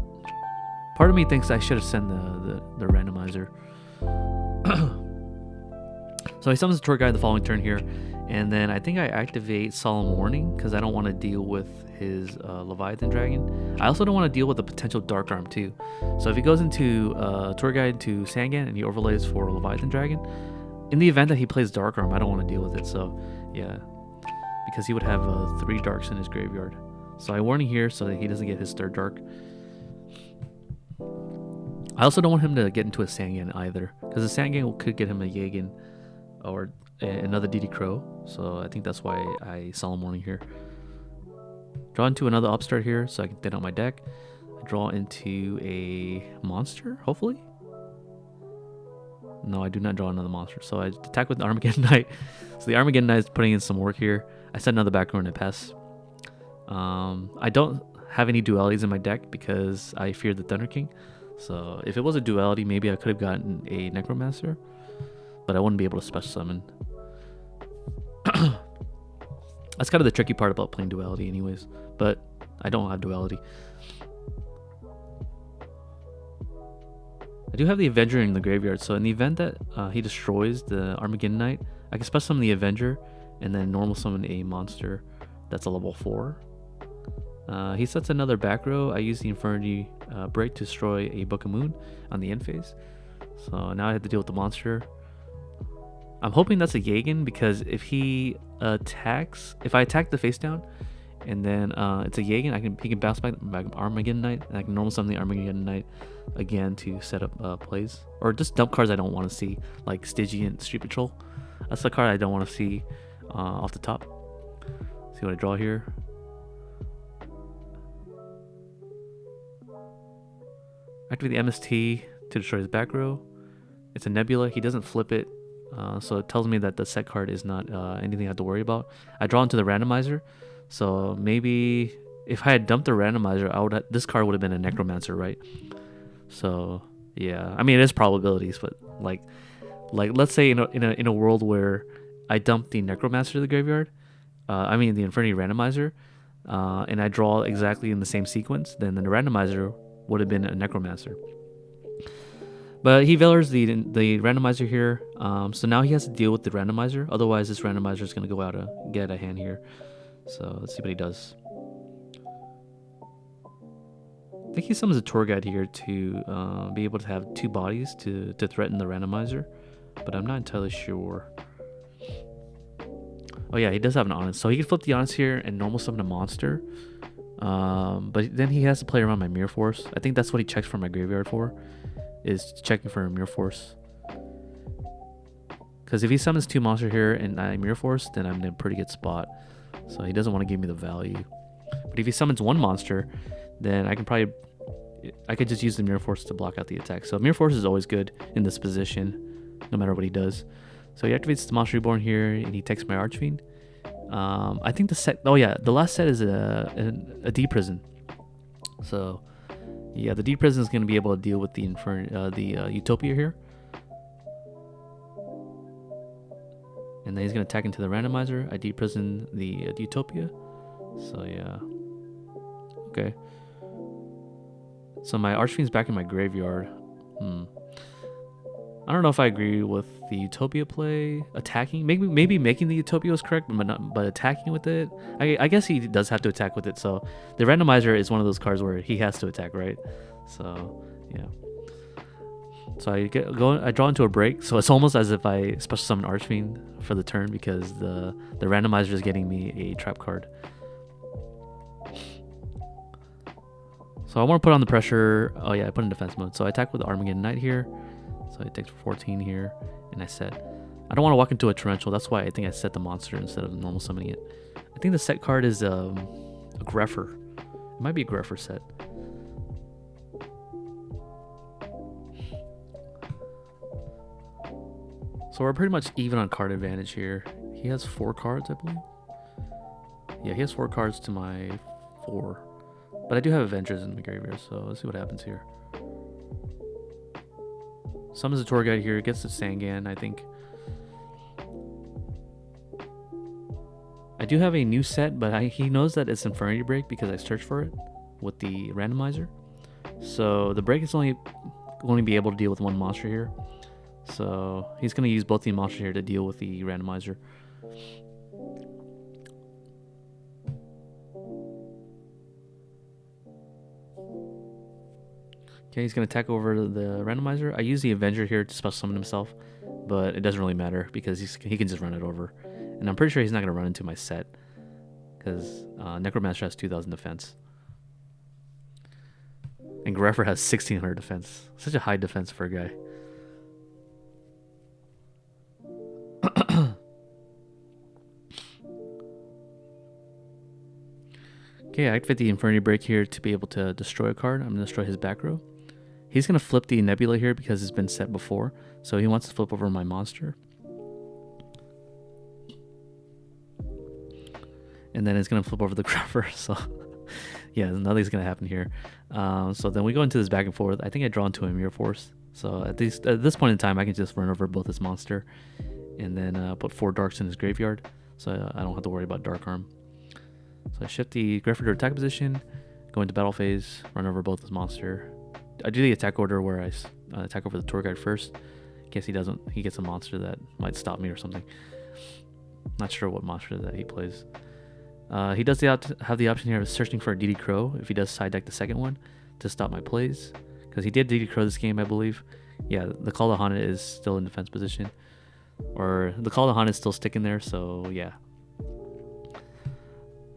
part of me thinks I should have sent the Randomizer. So he summons the Tour Guide the following turn here. And then I think I activate Solemn Warning because I don't want to deal with his Leviathan Dragon. I also don't want to deal with a potential Dark Arm too. So if he goes into Tour Guide to Sangan and he overlays for Leviathan Dragon, in the event that he plays Dark Arm, I don't want to deal with it. So yeah, because he would have 3 Darks in his graveyard. So I warning here so that he doesn't get his 3rd Dark. I also don't want him to get into a Sangan either, because the Sangan could get him a Yagan or another DD Crow. So I think that's why I Solemn Warning here. Draw into another Upstart here so I can thin out my deck. I draw into a monster, hopefully. No, I do not draw another monster. So I attack with the Armageddon Knight. So the Armageddon Knight is putting in some work here. I set another back row and I pass. I don't have any dualities in my deck because I fear the Thunder King. So if it was a duality, maybe I could have gotten a Necromancer, but I wouldn't be able to special summon. That's kind of the tricky part about playing duality anyways, but I don't have duality. I do have the Avenger in the graveyard, so in the event that he destroys the Armageddon Knight, I can special summon the Avenger and then normal summon a monster that's a level 4. He sets another back row. I use the Infernity break to destroy a Book of Moon on the end phase. So now I have to deal with the monster. I'm hoping that's a Jagen, because if he attacks, if I attack the face down, and then it's a Jagen, he can bounce back Armageddon Knight, and I can normal summon the Armageddon Knight again to set up plays, or just dump cards I don't want to see, like Stygian Street Patrol. That's the card I don't want to see off the top. See what I draw here. Activate the MST to destroy his back row. It's a Nebula. He doesn't flip it, so it tells me that the set card is not anything I have to worry about. I draw into the randomizer, so maybe if I had dumped the randomizer, this card would have been a Necromancer, right? So yeah, I mean it is probabilities, but like let's say in a world where I dump the Necromancer to the graveyard, I mean the Infernity randomizer, and I draw exactly in the same sequence, then the randomizer would have been a Necromancer. But he Valors the randomizer here, so now he has to deal with the randomizer. Otherwise, this randomizer is going to go out and get a hand here. So let's see what he does. I think he summons a tour guide here to be able to have 2 bodies to threaten the randomizer, but I'm not entirely sure. Oh yeah, he does have an Honest, so he can flip the Honest here and normal summon a monster. But then he has to play around my Mirror Force. I think that's what he checks from my graveyard for, is checking for a Mirror Force. Because if he summons 2 monsters here and I Mirror Force, then I'm in a pretty good spot. So he doesn't want to give me the value. But if he summons 1 monster, then I could just use the Mirror Force to block out the attack. So Mirror Force is always good in this position, no matter what he does. So he activates the Monster Reborn here, and he takes my Archfiend. I think the set, oh yeah, the last set is a D Prison. So yeah, the D Prison is going to be able to deal with the Utopia here. And then he's going to attack into the randomizer. I D Prison the Utopia. So yeah. Okay. So my Archfiend's back in my graveyard. I don't know if I agree with the Utopia play. Attacking, maybe making the Utopia was correct, but attacking with it, I guess he does have to attack with it. So the randomizer is one of those cards where he has to attack, right? So yeah. So I draw into a break. So it's almost as if I special summon Archfiend for the turn, because the randomizer is getting me a trap card. So I want to put on the pressure. Oh yeah, I put in defense mode. So I attack with the Armageddon Knight here. So it takes 14 here, and I set. I don't want to walk into a torrential. That's why I think I set the monster instead of normal summoning it. I think the set card is a Greffer. It might be a Greffer set. So we're pretty much even on card advantage here. He has 4 cards, I believe. Yeah, he has 4 cards to my 4. But I do have Avengers in the graveyard, so let's see what happens here. Summons a tour guide here, gets the Sangan, I think. I do have a new set, but he knows that it's Infernity break because I searched for it with the randomizer. So the break is only going to be able to deal with 1 monster here. So he's going to use both the monsters here to deal with the randomizer. Okay, he's going to attack over the randomizer. I use the Avenger here to special summon himself, but it doesn't really matter because he can just run it over. And I'm pretty sure he's not going to run into my set because Necromancer has 2,000 defense. And Greffer has 1,600 defense. Such a high defense for a guy. Okay, I activate the Infernity break here to be able to destroy a card. I'm going to destroy his back row. He's going to flip the Nebula here because it's been set before. So he wants to flip over my monster. And then it's going to flip over the Greffer. So yeah, nothing's going to happen here. So then we go into this back and forth. I think I draw into a Mirror Force. So at this point in time, I can just run over both his monster. And then put 4 Darks in his graveyard. So I don't have to worry about Dark Arm. So I shift the Greffer to attack position. Go into battle phase. Run over both his monster. I do the attack order where I attack over the tour guide first. In case he gets a monster that might stop me or something. Not sure what monster that he plays. He does have the option here of searching for a DD Crow if he does side deck the second one to stop my plays. Because he did DD Crow this game, I believe. Yeah, the Call to Haunted is still in defense position. or the Call of the Hunt is still sticking there. So yeah.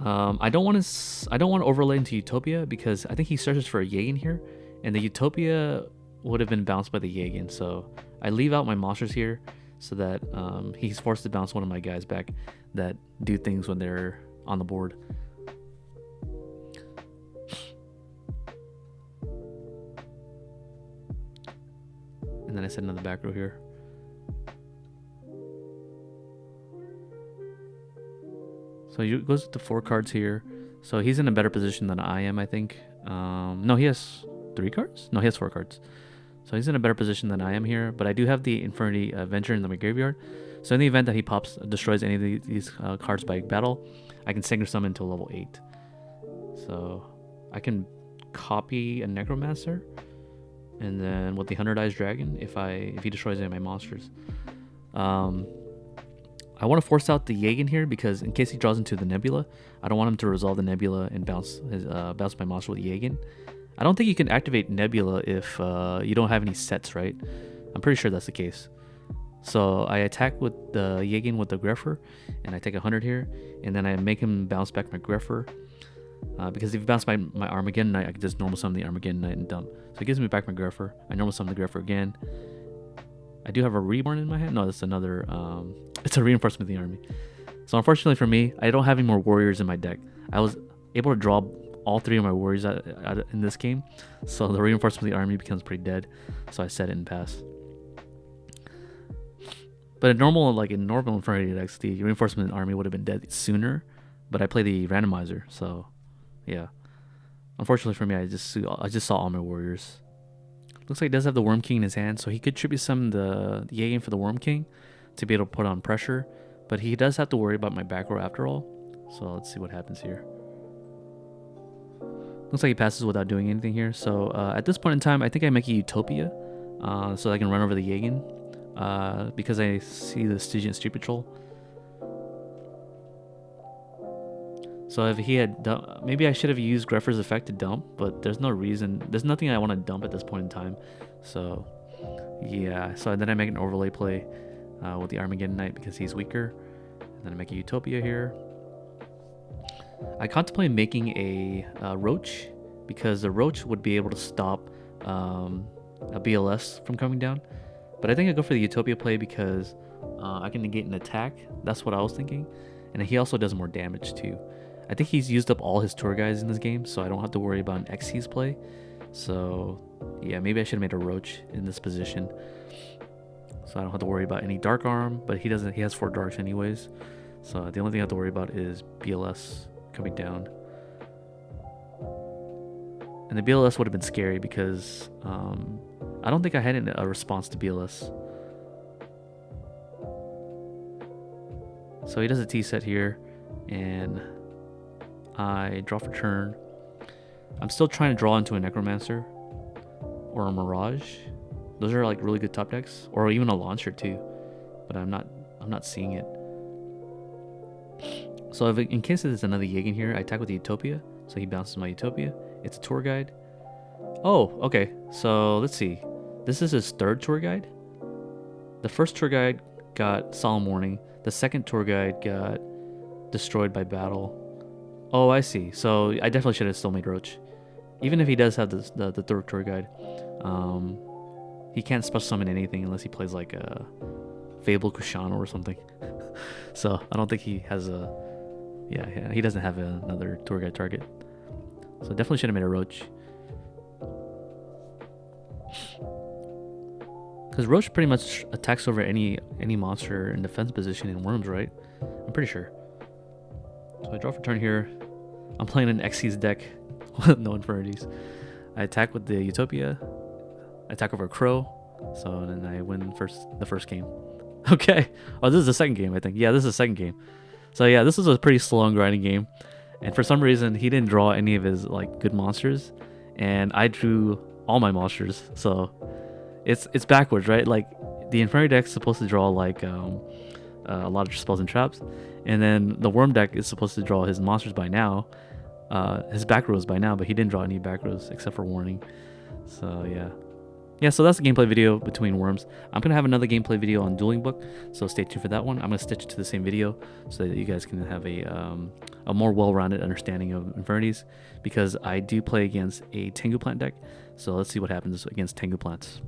I don't want to overlay into Utopia because I think he searches for a Jagen here, and the Utopia would have been bounced by the Jagen. So I leave out my monsters here so that he's forced to bounce one of my guys back that do things when they're on the board. And then I set another back row here. So he goes with the 4 cards here. So he's in a better position than I am, I think. No, he has 3 cards? No, he has 4 cards. So he's in a better position than I am here. But I do have the Infernity Venture in my graveyard. So in the event that he destroys any of these cards by battle, I can Synchro Summon to level 8. So I can copy a Necromancer. And then with the 100 Eyes Dragon, if he destroys any of my monsters. I want to force out the Jagen here because in case he draws into the Nebula, I don't want him to resolve the Nebula and bounce my monster with Jagen. I don't think you can activate Nebula if you don't have any sets, right? I'm pretty sure that's the case. So I attack with the Jagen with the Greffer, and I take 100 here, and then I make him bounce back my Greffer. Because if he bounces my Armageddon Knight, I can just normal summon the Armageddon Knight and dump. So it gives me back my Greffer. I normal summon the Greffer again. I do have a Reborn in my hand. No, that's another. It's a reinforcement of the army. So unfortunately for me, I don't have any more warriors in my deck. I was able to draw all 3 of my warriors out in this game, so the reinforcement of the army becomes pretty dead. So I set it and pass. But in normal Infernity decks, the reinforcement of the army would have been dead sooner. But I play the randomizer, so yeah. Unfortunately for me, I just saw all my warriors. Looks like he does have the Worm King in his hand, so he could tribute summon the Jagen for the Worm King to be able to put on pressure. But he does have to worry about my back row after all. So let's see what happens here. Looks like he passes without doing anything here. So at this point in time, I think I make a Utopia so I can run over the Jagen because I see the Stygian Street Patrol. So if he had maybe I should have used Greffer's effect to dump, but there's no reason. There's nothing I want to dump at this point in time. So yeah, so then I make an overlay play with the Armageddon Knight because he's weaker. And then I make a Utopia here. I contemplate making a Roach because the Roach would be able to stop a BLS from coming down. But I think I go for the Utopia play because I can negate an attack. That's what I was thinking. And he also does more damage too. I think he's used up all his tour guides in this game, so I don't have to worry about an Xyz play. So yeah, maybe I should have made a Roach in this position, so I don't have to worry about any Dark Arm. But he doesn't. He has 4 darks anyways, so the only thing I have to worry about is BLS coming down. And the BLS would have been scary because I don't think I had a response to BLS. So he does a T set here, and I draw for turn. I'm still trying to draw into a Necromancer or a Mirage. Those are like really good top decks, or even a Launcher too. But I'm not seeing it. So if in case there's another Jagen here, I attack with the Utopia. So he bounces my Utopia. It's a tour guide. Oh, okay. So let's see. This is his 3rd tour guide. The first tour guide got Solemn Warning. The second tour guide got destroyed by battle. Oh, I see. So I definitely should have still made Roach. Even if he does have the 3rd tour guide, he can't special summon anything unless he plays like a Fable Kushano or something. So I don't think he has a... Yeah, he doesn't have another tour guide target. So definitely should have made a Roach. Because Roach pretty much attacks over any monster in defense position in Worms, right? I'm pretty sure. So I draw for turn here. I'm playing an Xyz deck with no Infinities. I attack with the Utopia. I attack over a Crow. So then I win the first game. Okay. Oh, this is the second game, I think. Yeah, this is the second game. So yeah, this was a pretty slow and grinding game. And for some reason, he didn't draw any of his like good monsters. And I drew all my monsters. So it's backwards, right? Like the Infernity deck is supposed to draw like a lot of spells and traps. And then the Worm deck is supposed to draw his monsters by now. His back rows by now, but he didn't draw any back rows except for Warning. So yeah. Yeah, so that's the gameplay video between Worms. I'm going to have another gameplay video on Duelingbook, so stay tuned for that one. I'm going to stitch it to the same video so that you guys can have a more well-rounded understanding of Infernities, because I do play against a Tengu plant deck, so let's see what happens against Tengu plants.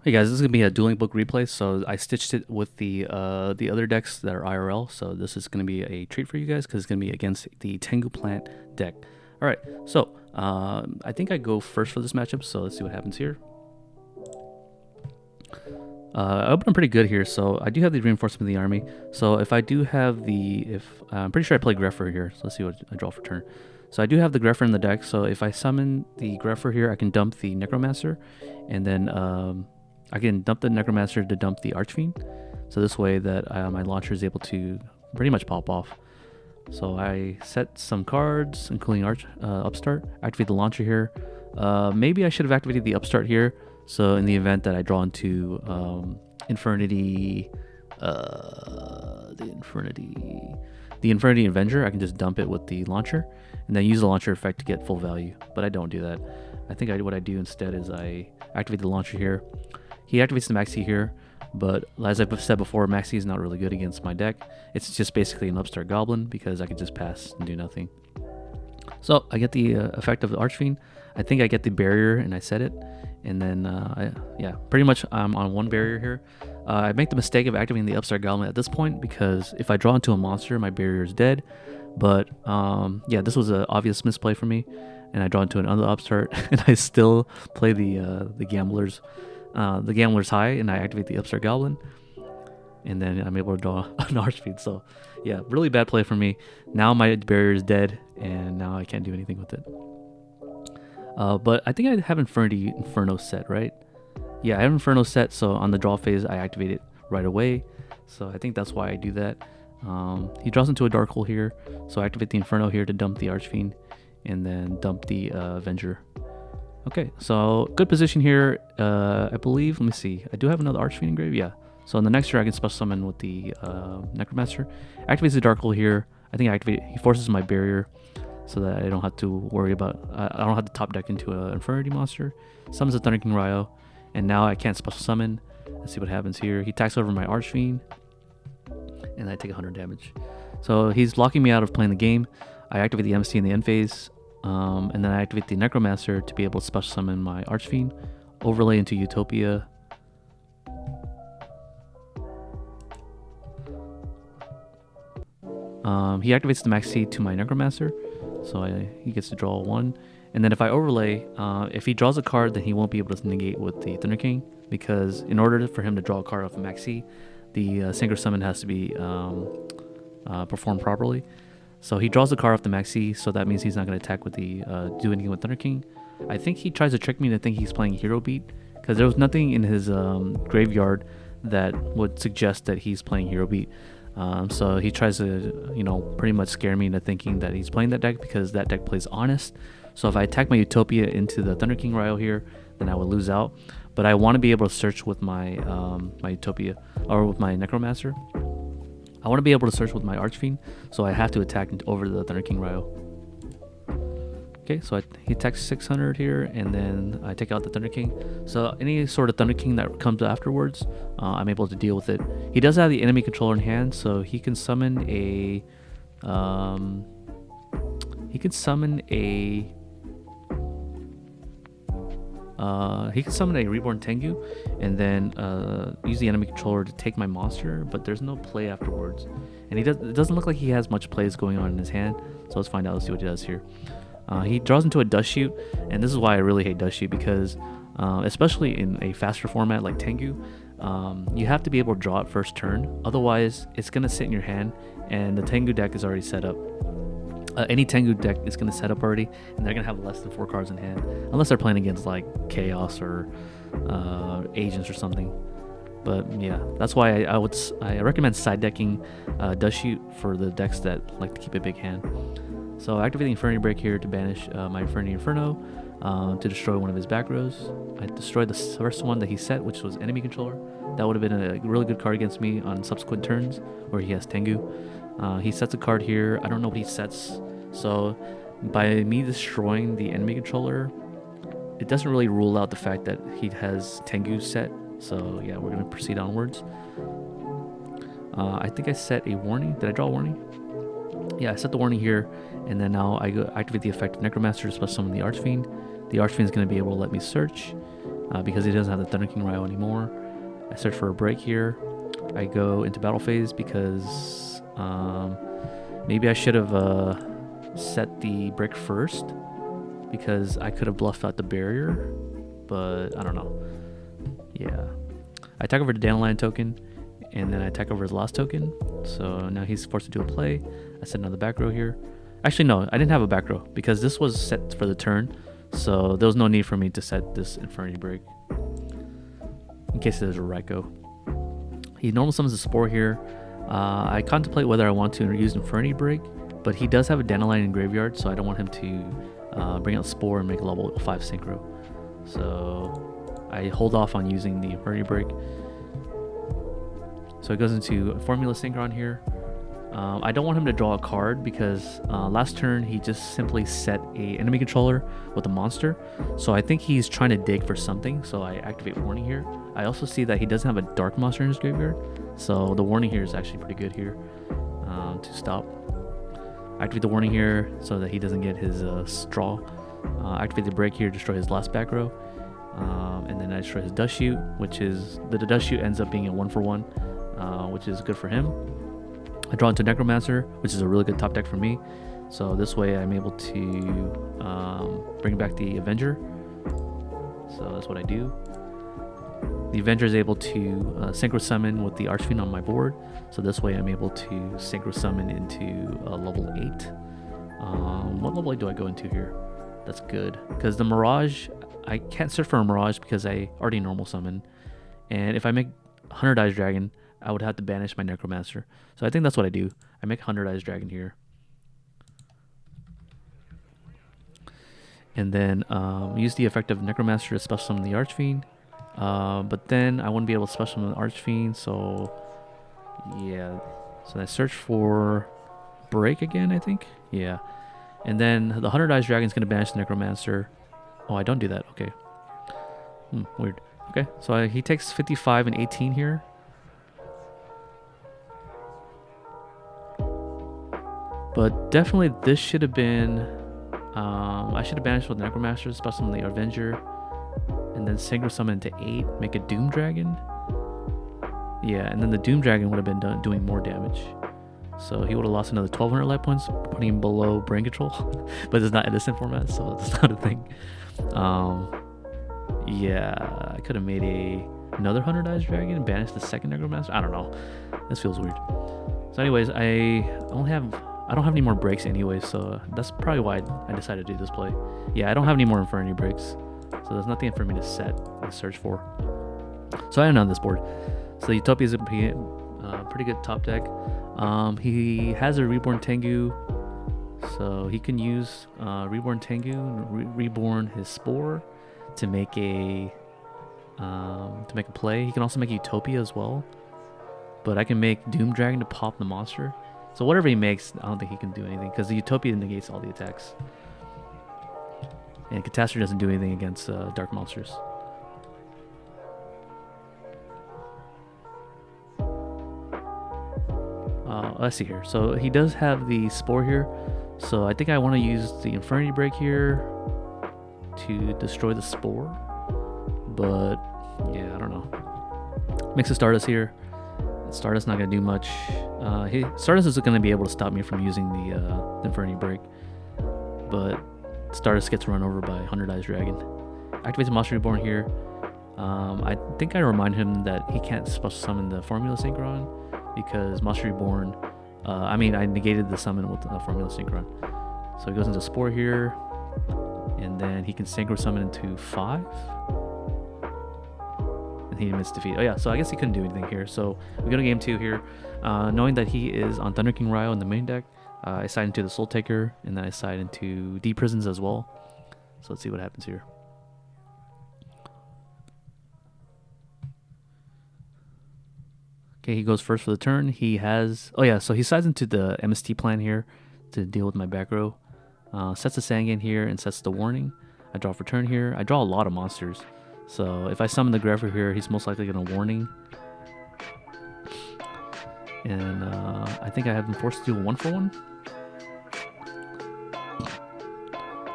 Hey guys, this is going to be a Duelingbook replay, so I stitched it with the other decks that are IRL, so this is going to be a treat for you guys because it's going to be against the Tengu plant deck. Alright, so I think I go first for this matchup, so let's see what happens here. I open pretty good here, so I do have the reinforcement of the army. So if I do have I'm pretty sure I play Greffer here, so let's see what I draw for turn. So I do have the Greffer in the deck, so if I summon the Greffer here, I can dump the Necromancer, and then I can dump the Necromancer to dump the Archfiend. So this way that my launcher is able to pretty much pop off. So I set some cards, including Upstart, activate the launcher here. Maybe I should have activated the Upstart here, so in the event that I draw into Infernity, the Infernity Avenger, I can just dump it with the launcher, and then use the launcher effect to get full value, but I don't do that. I think what I do instead is I activate the launcher here. He activates the Maxi here, but as I've said before, Maxi is not really good against my deck. It's just basically an Upstart Goblin because I could just pass and do nothing. So I get the effect of the Archfiend. I think I get the barrier and I set it. And then, yeah, pretty much I'm on one barrier here. I make the mistake of activating the Upstart Goblin at this point because if I draw into a monster, my barrier is dead. But yeah, this was an obvious misplay for me. And I draw into another Upstart and I still play the Gambler's High, and I activate the Upstart Goblin, and then I'm able to draw an Archfiend. So yeah, really bad play for me. Now my barrier is dead, and now I can't do anything with it. But I think I have Inferno set, right? Yeah, I have Inferno set, so on the draw phase, I activate it right away. So I think that's why I do that. He draws into a Dark Hole here, so I activate the Inferno here to dump the Archfiend, and then dump the Avenger. Okay, so good position here. I believe, let me see, I do have another Archfiend engraved, yeah. So in the next turn, I can special summon with the Necromancer. Activates the Dark Hole here. I think he forces my barrier so that I don't have to worry about, I don't have to top deck into an Infernity monster. Summons the Thunder King Ryo, and now I can't special summon. Let's see what happens here. He attacks over my Archfiend, and I take 100 damage. So he's blocking me out of playing the game. I activate the MC in the end phase. And then I activate the Necromancer to be able to special summon my Archfiend, overlay into Utopia. He activates the Maxi to my Necromancer, so he gets to draw one. And then if I overlay, if he draws a card, then he won't be able to negate with the Thunder King, because in order for him to draw a card off of Maxi, the Synchro Summon has to be performed properly. So he draws the card off the Maxi, so that means he's not going to attack with the do anything with Thunder King. I think he tries to trick me to think he's playing Hero Beat, because there was nothing in his graveyard that would suggest that he's playing Hero Beat. So he tries to, pretty much scare me into thinking that he's playing that deck because that deck plays Honest. So if I attack my Utopia into the Thunder King Ryo here, then I would lose out. But I want to be able to search with my my Utopia, or with my Necromancer. I want to be able to search with my Archfiend, so I have to attack over the Thunder King Ryo. Okay, so he attacks 600 here, and then I take out the Thunder King. So any sort of Thunder King that comes afterwards, I'm able to deal with it. He does have the enemy controller in hand, so he can summon a Reborn Tengu, and then use the enemy controller to take my monster, but there's no play afterwards. And it doesn't look like he has much plays going on in his hand, so let's find out. Let's see what he does here. He draws into a Dust Shoot, and this is why I really hate Dust Shoot, because especially in a faster format like Tengu, you have to be able to draw it first turn, otherwise it's going to sit in your hand, and the Tengu deck is already set up. Any Tengu deck is going to set up already, and they're going to have less than 4 cards in hand, unless they're playing against like Chaos or Agents or something. But yeah, that's why I recommend side decking Dust Shoot for the decks that like to keep a big hand. So activating Infernity Break here to banish my Infernity Inferno to destroy one of his back rows. I destroyed the first one that he set, which was Enemy Controller. That would have been a really good card against me on subsequent turns where he has Tengu. He sets a card here. I don't know what he sets. So by me destroying the enemy controller, it doesn't really rule out the fact that he has Tengu set. So yeah, we're gonna proceed onwards. I think I set a warning. Did I draw a warning? Yeah, I set the warning here, and then now I go activate the effect of Necromancer to special summon the Archfiend. The Archfiend is going to be able to let me search because he doesn't have the Thunder King Ryo anymore. I search for a break here. I go into battle phase because maybe I should have set the break first because I could have bluffed out the barrier, but I don't know. Yeah, I attack over the Dandelion token, and then I attack over his last token. So now he's forced to do a play. I set another back row here. Actually, no, I didn't have a back row because this was set for the turn. So there was no need for me to set this Infernity break in case there's a Ryko. He normal summons a Spore here. I contemplate whether I want to use Infernity break, but he does have a Dandelion in graveyard, so I don't want him to bring out Spore and make a level 5 synchro. So I hold off on using the Infernity break. So it goes into Formula Synchron here. I don't want him to draw a card because last turn he just simply set a enemy controller with a monster. So I think he's trying to dig for something. So I activate warning here. I also see that he doesn't have a dark monster in his graveyard. So the warning here is actually pretty good here to stop. Activate the warning here so that he doesn't get his straw. Activate the break here, destroy his last back row. And then I destroy his Dust Shoot, which is the Dust Shoot ends up being a 1-for-1, which is good for him. I draw into Necromancer, which is a really good top deck for me. So this way I'm able to bring back the Avenger. So that's what I do. The Avenger is able to Synchro Summon with the Archfiend on my board. So this way I'm able to Synchro Summon into level 8. What level 8 do I go into here? That's good. Because the Mirage, I can't search for a Mirage because I already normal summon. And if I make 100 Eyes Dragon, I would have to banish my Necromancer. So I think that's what I do. I make 100 Eyes Dragon here. And then use the effect of Necromancer to special summon the Archfiend. But then I wouldn't be able to special summon the Archfiend, so yeah. So I search for Break again, I think. Yeah. And then the 100 Eyes Dragon is going to banish the Necromancer. Oh, I don't do that. Okay. Weird. Okay, so he takes 55 and 18 here. But definitely this should have been... I should have banished with Necromancer, special summon the Avenger, and then Synchro Summon into 8, make a Doom Dragon. Yeah, and then the Doom Dragon would have been doing more damage. So he would have lost another 1200 life points, putting him below Brain Control. But it's not Edison format, so it's not a thing. Yeah, I could have made another 100 Eyes Dragon and banished the second Necromancer. I don't know. This feels weird. So anyways, I don't have any more breaks anyway, so that's probably why I decided to do this play. Yeah, I don't have any more Infernity breaks, so there's nothing for me to set and search for. So I am on this board. So Utopia is a pretty good top deck. He has a Reborn Tengu, so he can use Reborn Tengu, Reborn his Spore to make a play. He can also make Utopia as well, but I can make Doom Dragon to pop the monster. So whatever he makes, I don't think he can do anything because the Utopia negates all the attacks. And Catastrophe doesn't do anything against dark monsters. Let's see here. So he does have the Spore here. So I think I want to use the Infernity Break here to destroy the Spore. But yeah, I don't know. Mix of Stardust here. Stardust not going to do much. Stardust is going to be able to stop me from using the Infernity Break. But Stardust gets run over by 100 Eyes Dragon. Activates the Monster Reborn here. I think I remind him that he can't special summon the Formula Synchron because Monster Reborn... I negated the summon with the Formula Synchron. So he goes into Spore here. And then he can Synchro Summon into 5. He admits defeat. Oh yeah, so I guess he couldn't do anything here. So we go to game 2 here. Knowing that he is on Thunder King Ryo in the main deck, I side into the Soul Taker, and then I side into D Prisons as well. So let's see what happens here. Okay, he goes first for the turn. He has... Oh yeah, so he sides into the MST plan here to deal with my back row. Sets the Sangan here and sets the warning. I draw for turn here. I draw a lot of monsters. So if I summon the Greffer here, he's most likely going to warning. And I think I have been forced to do a 1-for-1.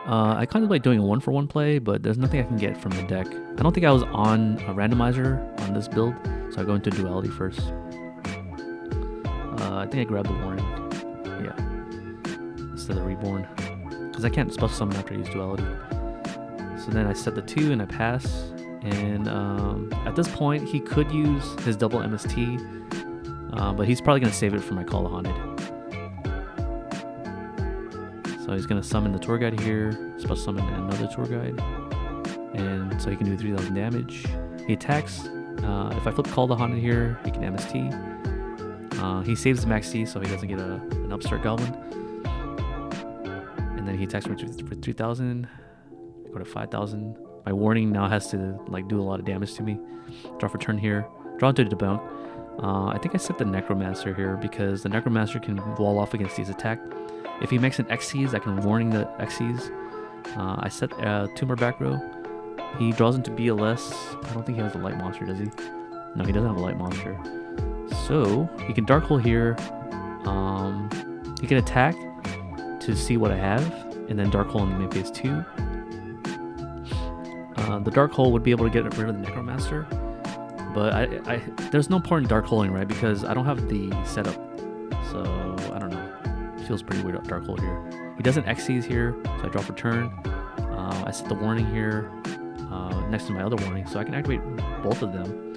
I contemplate doing a 1-for-1 play, but there's nothing I can get from the deck. I don't think I was on a randomizer on this build, so I go into duality first. I think I grabbed the warning, yeah, instead of reborn, because I can't special summon after I use duality. So then I set the 2 and I pass, and at this point he could use his double MST, but he's probably going to save it for my Call the Haunted. So he's going to summon the tour guide here, special summon another tour guide, and so he can do 3,000 damage. He attacks. If I flip Call the Haunted here, he can MST. He saves the max C so he doesn't get an upstart goblin. And then he attacks for 3,000. Go to 5,000. My warning now has to like do a lot of damage to me. Draw for turn here. Draw into the debunk. I think I set the Necromancer here because the Necromancer can wall off against these attack. If he makes an Xyz, I can warning the Xyz. I set 2 more back row. He draws into BLS. I don't think he has a light monster, does he? No, he doesn't have a light monster. So he can Dark Hole here. He can attack to see what I have, and then Dark Hole in the main phase 2. The Dark Hole would be able to get rid of the Necromancer, but there's no point in Dark Holing, right? Because I don't have the setup, so I don't know. It feels pretty weird. Dark Hole here. He doesn't Xyz here, so I draw for turn. I set the warning here next to my other warning, so I can activate both of them.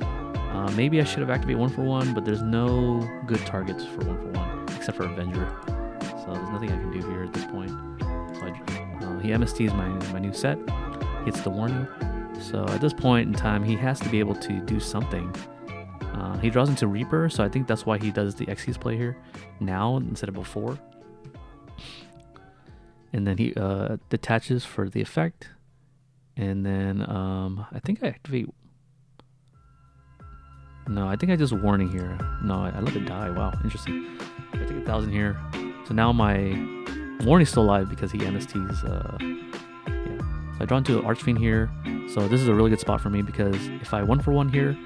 Maybe I should have activated 1-for-1, but there's no good targets for 1-for-1 except for Avenger. So there's nothing I can do here at this point. So he MSTs my new set, hits the warning. So at this point in time, he has to be able to do something. He draws into Reaper, so I think that's why he does the Xyz play here now instead of before. And then he detaches for the effect. And then I think I activate... No, I think I just warning here. No, I let it die. Wow, interesting. I take 1,000 here. So now my warning's still alive because he MSTs. Yeah. So I draw into Archfiend here. So this is a really good spot for me because if I 1-for-1 here,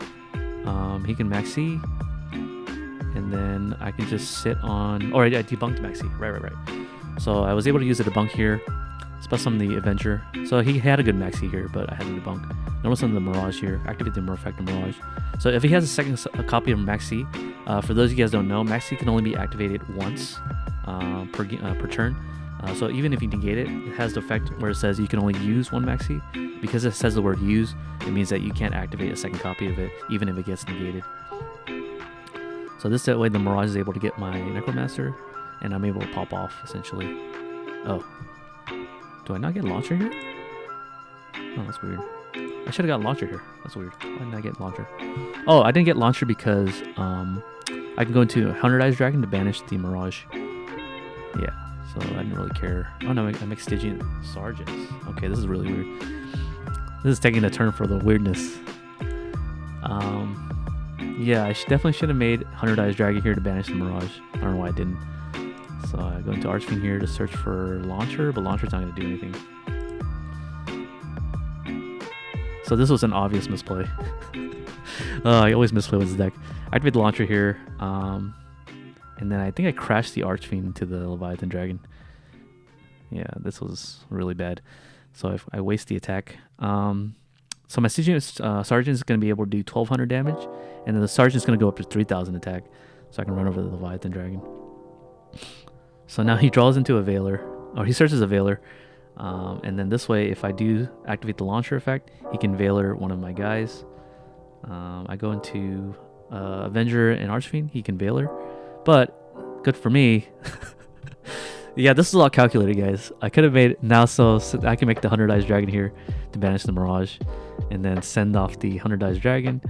he can max C. And then I can just sit on... Or I debunked max C. Right. So I was able to use the debunk here. Special summon the Avenger. So he had a good max C here, but I had to debunk. Notice on the Mirage here. Activate the Merfolk Mirage. So if he has a second copy of Max C, for those of you guys who don't know, Max C can only be activated once per turn. So even if you negate it, it has the effect where it says you can only use 1 Max C. Because it says the word use, it means that you can't activate a second copy of it, even if it gets negated. So this way the Mirage is able to get my Necromancer, and I'm able to pop off, essentially. Oh. Do I not get Launcher here? Oh, that's weird. I should have got Launcher here. That's weird. Why didn't I get Launcher? Oh, I didn't get Launcher because I can go into 100 Eyes Dragon to banish the Mirage. Yeah, so I didn't really care. Oh no, I make Stygian Sergeants. Okay, this is really weird. This is taking a turn for the weirdness. Yeah, I definitely should have made 100 Eyes Dragon here to banish the Mirage. I don't know why I didn't. So I go into Archfiend here to search for Launcher, but Launcher's not going to do anything. So this was an obvious misplay. I always misplay with this deck. I activate the Launcher here, and then I think I crashed the Archfiend into the Leviathan Dragon. Yeah, this was really bad. So I waste the attack. So my Sergeant is going to be able to do 1,200 damage, and then the Sergeant's going to go up to 3,000 attack, so I can run over the Leviathan Dragon. So now he draws into a Veiler, or he searches a Veiler, and then this way, if I do activate the Launcher effect, he can Veiler one of my guys. I go into Avenger and Archfiend, he can Veiler, but good for me. Yeah, this is all calculated, guys. I could have made it now so I can make the 100 Eyes Dragon here to banish the Mirage, and then send off the 100 Eyes Dragon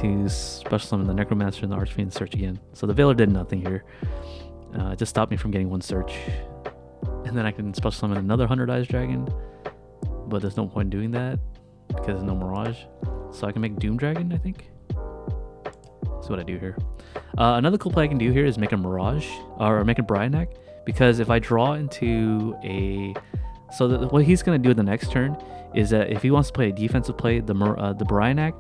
to special summon the Necromancer and the Archfiend and search again. So the Veiler did nothing here. It just stopped me from getting one search. And then I can special summon another 100 Eyes Dragon, but there's no point in doing that because there's no Mirage. So I can make Doom Dragon, I think. That's what I do here. Another cool play I can do here is make a Mirage, or make a Bryanak, because if I draw into a So what he's gonna do the next turn is that if he wants to play a defensive play, the Bryanak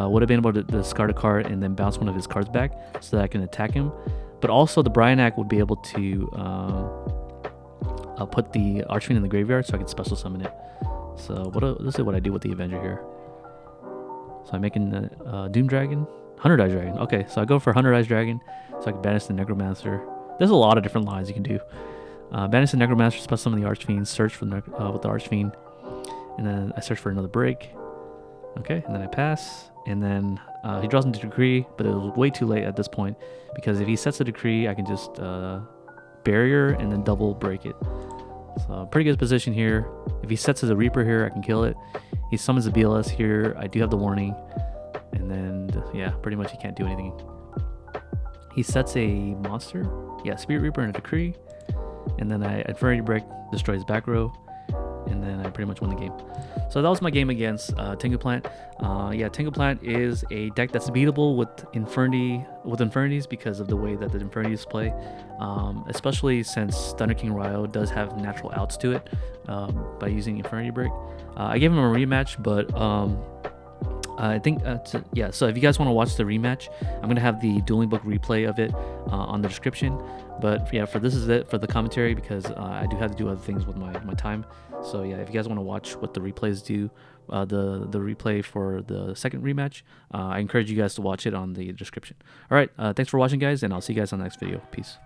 would have been able to discard a card and then bounce one of his cards back so that I can attack him. But also the Bryanak would be able to put the Archfiend in the graveyard so I can special summon it. So let's see what I do with the Avenger here. So I'm making the Doom Dragon, 100 Eyes Dragon. Okay, so I go for 100 Eyes Dragon so I can banish the Necromancer. There's a lot of different lines you can do. Banish the Necromancer, special summon the Archfiend, search for with the Archfiend, and then I search for another break. Okay, and then I pass, and then he draws into Decree, but it was way too late at this point because if he sets a Decree, I can just barrier and then double break it. So pretty good position here. If he sets as a Reaper here, I can kill it. He summons a BLS here. I do have the warning, and then yeah, pretty much he can't do anything. He sets a monster, yeah, Spirit Reaper and a Decree, and then I Infernity Break, destroy his back row, and then I pretty much won the game. So that was my game against Tengu Plant. Yeah, Tengu Plant is a deck that's beatable with Infinities because of the way that the Infinities play, especially since Thunder King Ryo does have natural outs to it by using Infernity Break. I gave him a rematch, but I think yeah. So if you guys want to watch the rematch, I'm gonna have the Duelingbook replay of it on the description. But yeah, this is it for the commentary because I do have to do other things with my time. So yeah, if you guys want to watch what the replays do, the replay for the second rematch, I encourage you guys to watch it on the description. All right, thanks for watching, guys, and I'll see you guys on the next video. Peace.